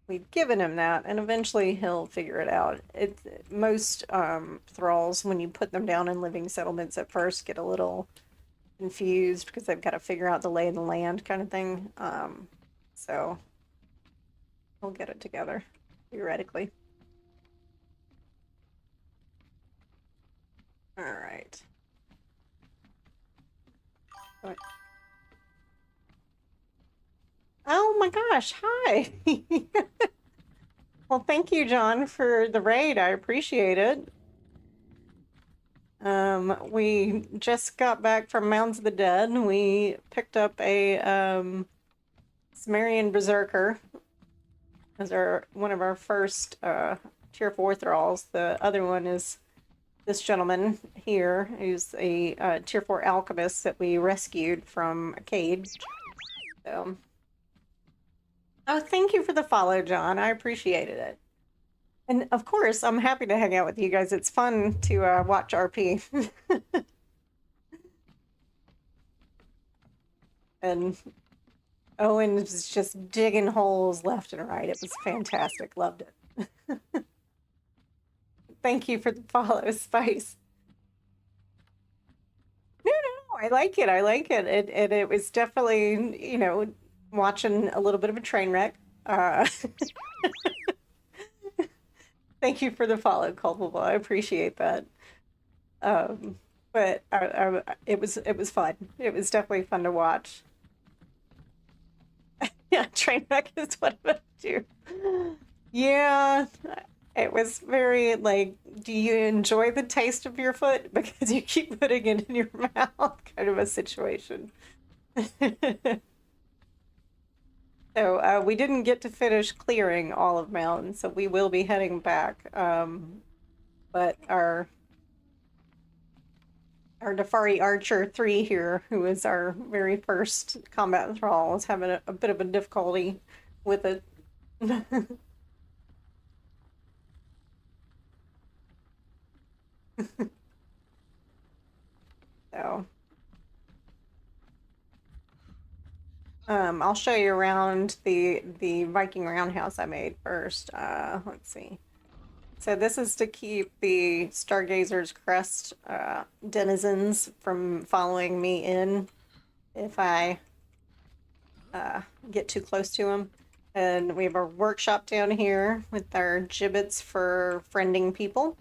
we've given him that, and eventually he'll figure it out. Most thralls, when you put them down in living settlements at first, get a little confused because they've got to figure out the lay of the land kind of thing. So we'll get it together, theoretically. All right. Oh my gosh, hi. Well, thank you, John, for the raid. I appreciate it. We just got back from Mounds of the Dead. We picked up a Cimmerian Berserker as one of our first tier 4 thralls. The other one is this gentleman here, who's a tier 4 alchemist that we rescued from a cage. So, oh, thank you for the follow, John. I appreciated it. And of course, I'm happy to hang out with you guys. It's fun to watch RP. And Owen was just digging holes left and right. It was fantastic. Loved it. Thank you for the follow, Spice. No, I like it. I like it. It was definitely, watching a little bit of a train wreck. Thank you for the follow, Culpable. I appreciate that. But it was fun. It was definitely fun to watch. Yeah, train wreck is what I do. Yeah, it was very like, do you enjoy the taste of your foot because you keep putting it in your mouth, kind of a situation. So we didn't get to finish clearing all of Mounds, so we will be heading back. But our Nefari Archer 3 here, who is our very first combat thrall, is having a bit of a difficulty with it. So I'll show you around the Viking roundhouse I made first. Let's see. So this is to keep the Stargazer's Crest denizens from following me in if I get too close to them. And we have our workshop down here with our gibbets for friending people.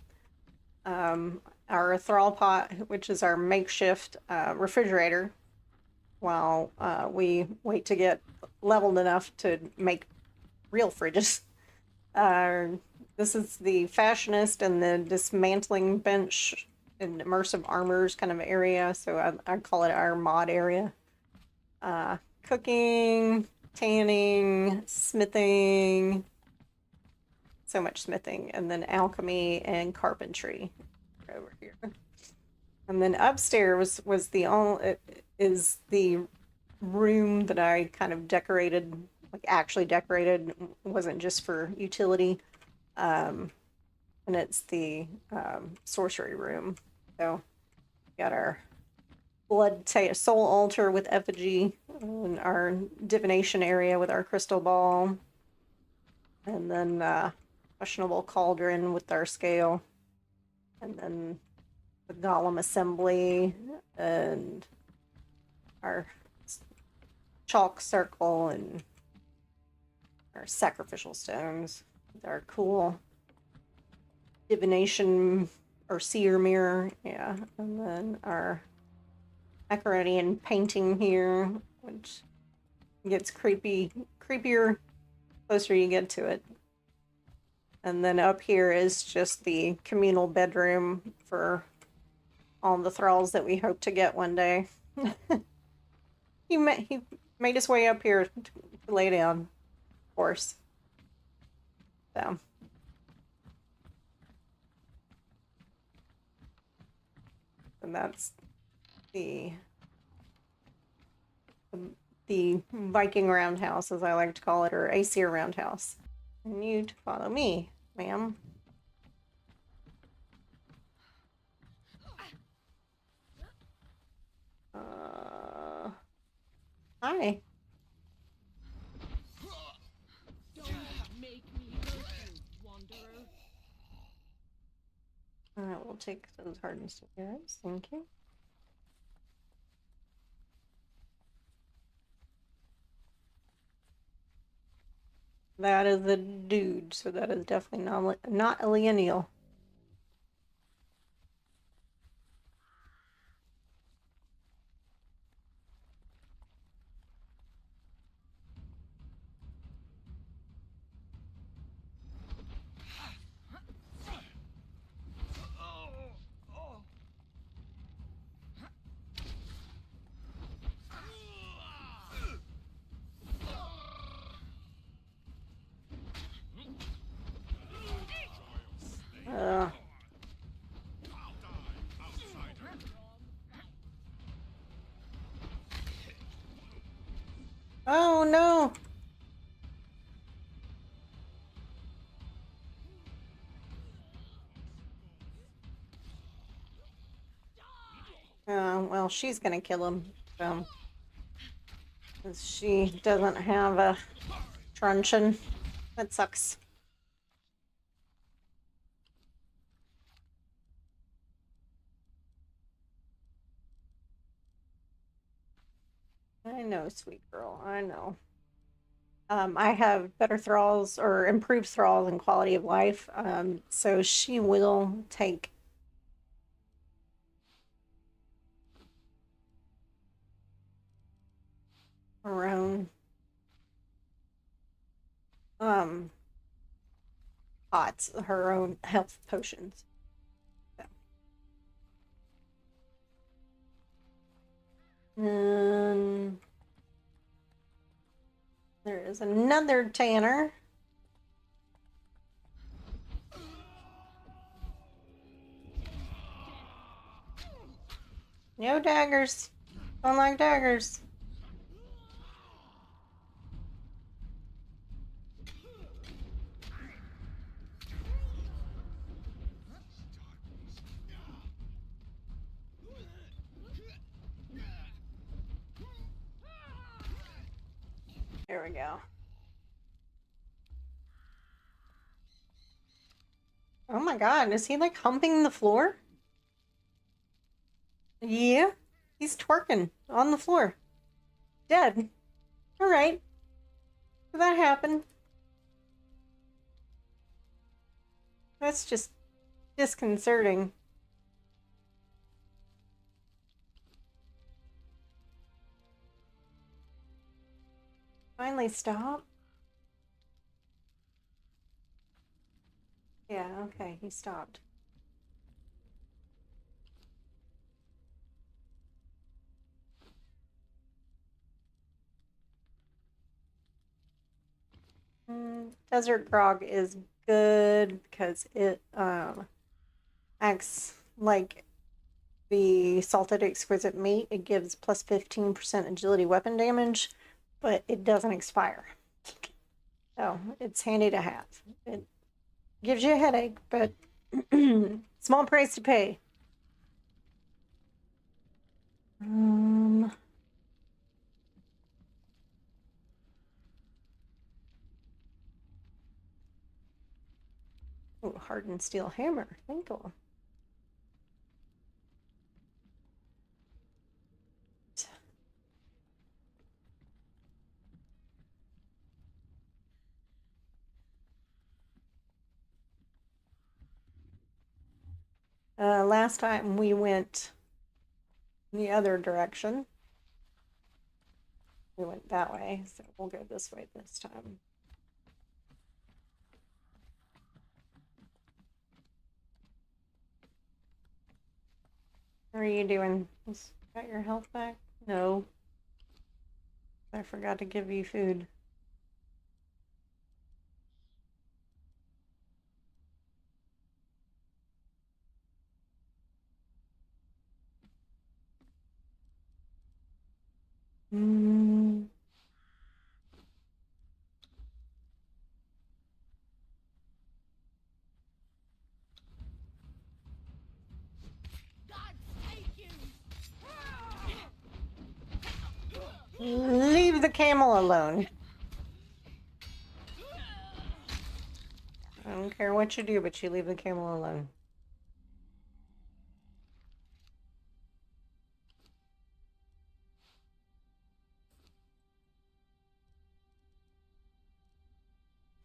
Our thrall pot, which is our makeshift refrigerator, while we wait to get leveled enough to make real fridges. This is the fashionist and the dismantling bench an immersive armors kind of area, so I call it our mod area. Cooking, tanning, smithing, so much smithing, and then alchemy and carpentry over here. And then upstairs was the only is the room that I kind of decorated, like actually decorated, wasn't just for utility. And it's the sorcery room. So we got our soul altar with effigy, and our divination area with our crystal ball, and then questionable cauldron with our scale, and then the golem assembly, and our chalk circle, and our sacrificial stones with our cool divination or seer mirror, yeah, and then our macaronian painting here, which gets creepier closer you get to it. And then up here is just the communal bedroom for all the thralls that we hope to get one day. He made his way up here to lay down, of course. So. And that's the Viking roundhouse, as I like to call it, or Aesir roundhouse. And you to follow me, ma'am. Hi. Don't make me hurt you, wanderer. Alright, we'll take those hardness arrows. Thank you. That is a dude, so that is definitely not a lineal. Oh no! Well, she's gonna kill him, so. 'Cause she doesn't have a truncheon. That sucks. I know, sweet girl, I know. I have better thralls, or improved thralls and quality of life, so she will take her own pots, her own health potions. So. And there is another Tanner. No daggers. Don't like daggers. There we go. Oh my god, is he like humping the floor? Yeah, he's twerking on the floor. Dead. Alright. That happened. That's just disconcerting. Finally stop. Yeah, okay, he stopped. Desert grog is good because it acts like the salted exquisite meat. It gives plus 15% agility weapon damage, but it doesn't expire. So it's handy to have. It gives you a headache, but small price to pay. Oh, hardened steel hammer. Thank you. Last time we went the other direction. We went that way, so we'll go this way this time. How are you doing? Got your health back? No. I forgot to give you food. Mm. Leave the camel alone. I don't care what you do, but you leave the camel alone.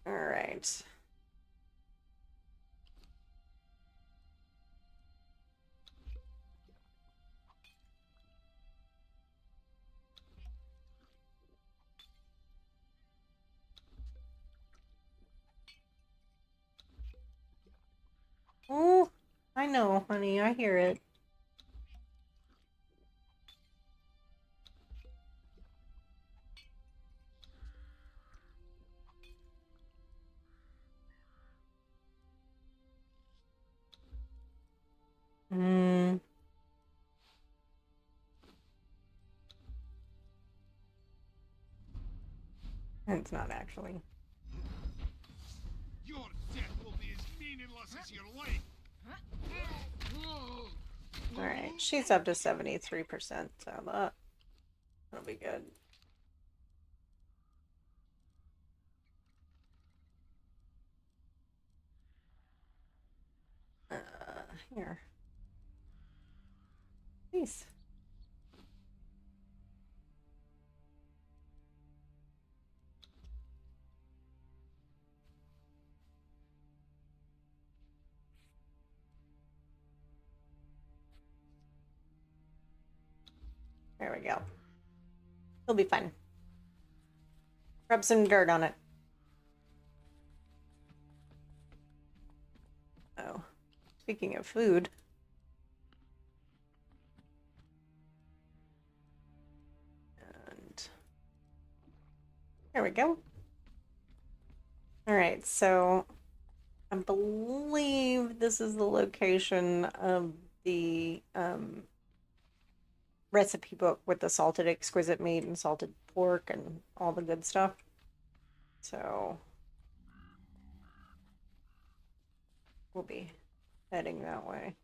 All right. Oh, I know, honey. I hear it. Hmm. It's not actually. Your death will be as meaningless as your life. All right. She's up to 73%, so that'll be good. Here. Peace. There we go. He'll be fine. Rub some dirt on it. Oh. Speaking of food. And there we go. All right, so I believe this is the location of the recipe book with the salted exquisite meat and salted pork and all the good stuff. So we'll be heading that way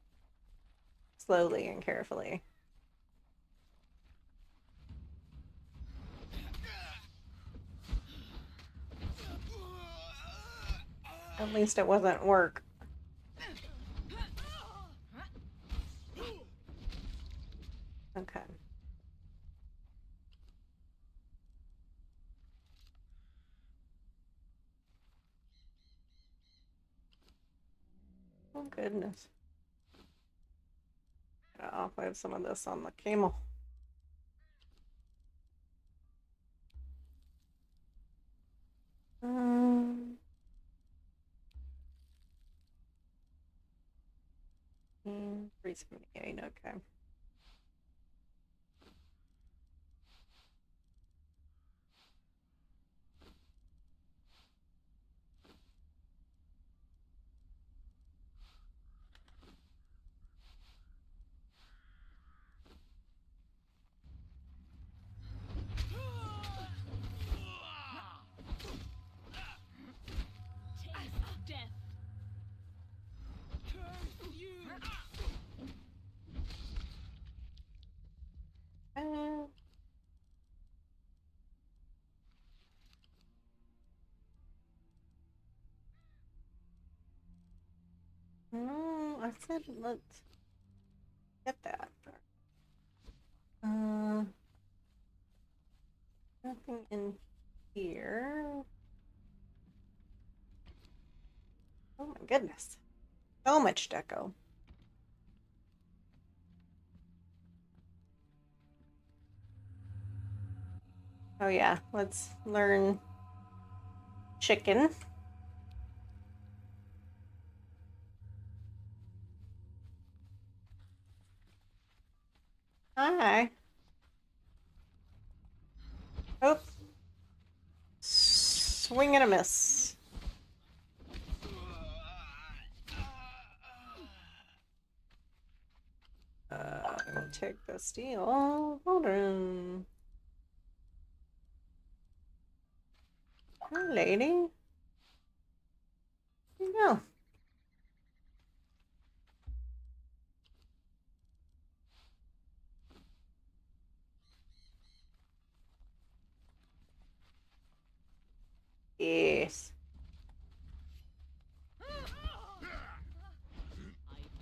slowly and carefully. At least it wasn't work. Okay. Oh, goodness. Gotta offload some of this on the camel. Um, 378, okay. I said let's get that. Nothing in here. Oh my goodness. So much deco. Oh yeah, let's learn chicken. Hi. Oh. Swing and a miss. Let me take the steel. Hold on. Hi, lady. Here you go. Yes. I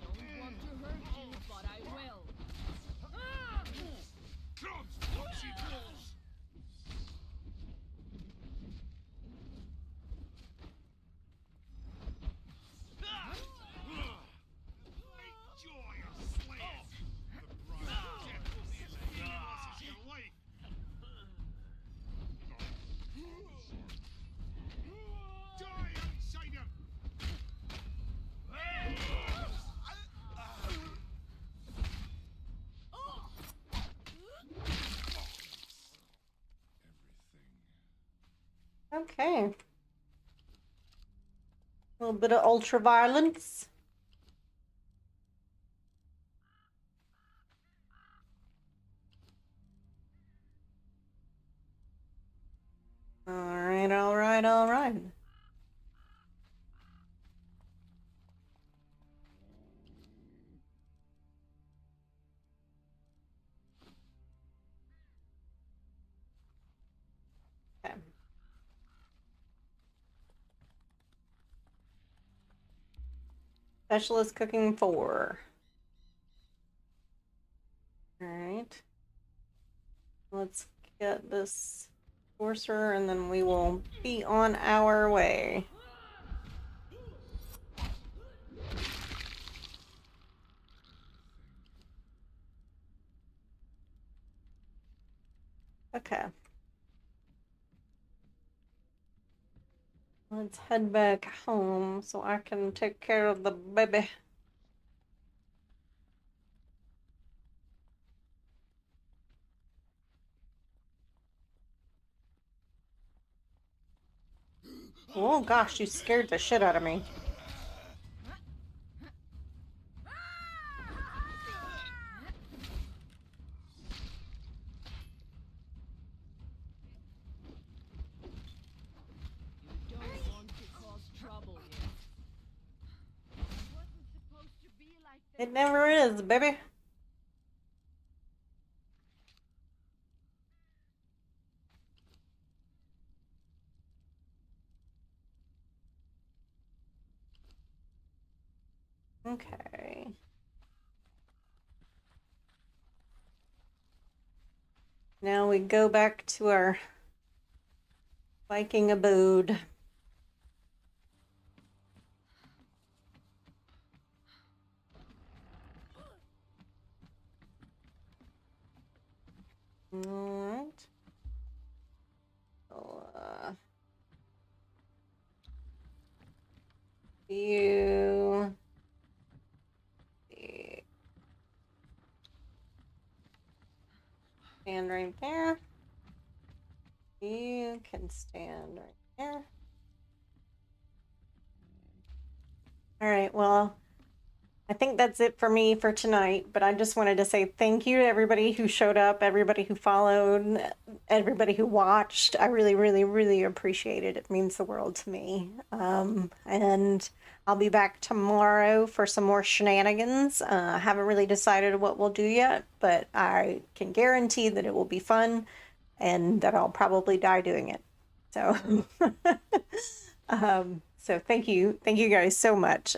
don't want to hurt you, but I will. Crumbs, foxy balls! Great joy of slaying! The bride of death will be as meaningless as your life! Die, outsider! Okay. A little bit of ultra violence. All right, all right, all right. Okay. Specialist cooking 4. All right. Let's get this sorcerer and then we will be on our way. Okay. Let's head back home so I can take care of the baby. Oh gosh, you scared the shit out of me. You don't want to cause trouble here. It wasn't supposed to be like this. It never is, baby. Okay. Now we go back to our Viking abode. Alright. So, you stand right there. You can stand right there. All right, well, I think that's it for me for tonight, but I just wanted to say thank you to everybody who showed up, everybody who followed, everybody who watched. I really, really, really appreciate it. It means the world to me. And I'll be back tomorrow for some more shenanigans. I haven't really decided what we'll do yet, but I can guarantee that it will be fun and that I'll probably die doing it. So, so thank you guys so much.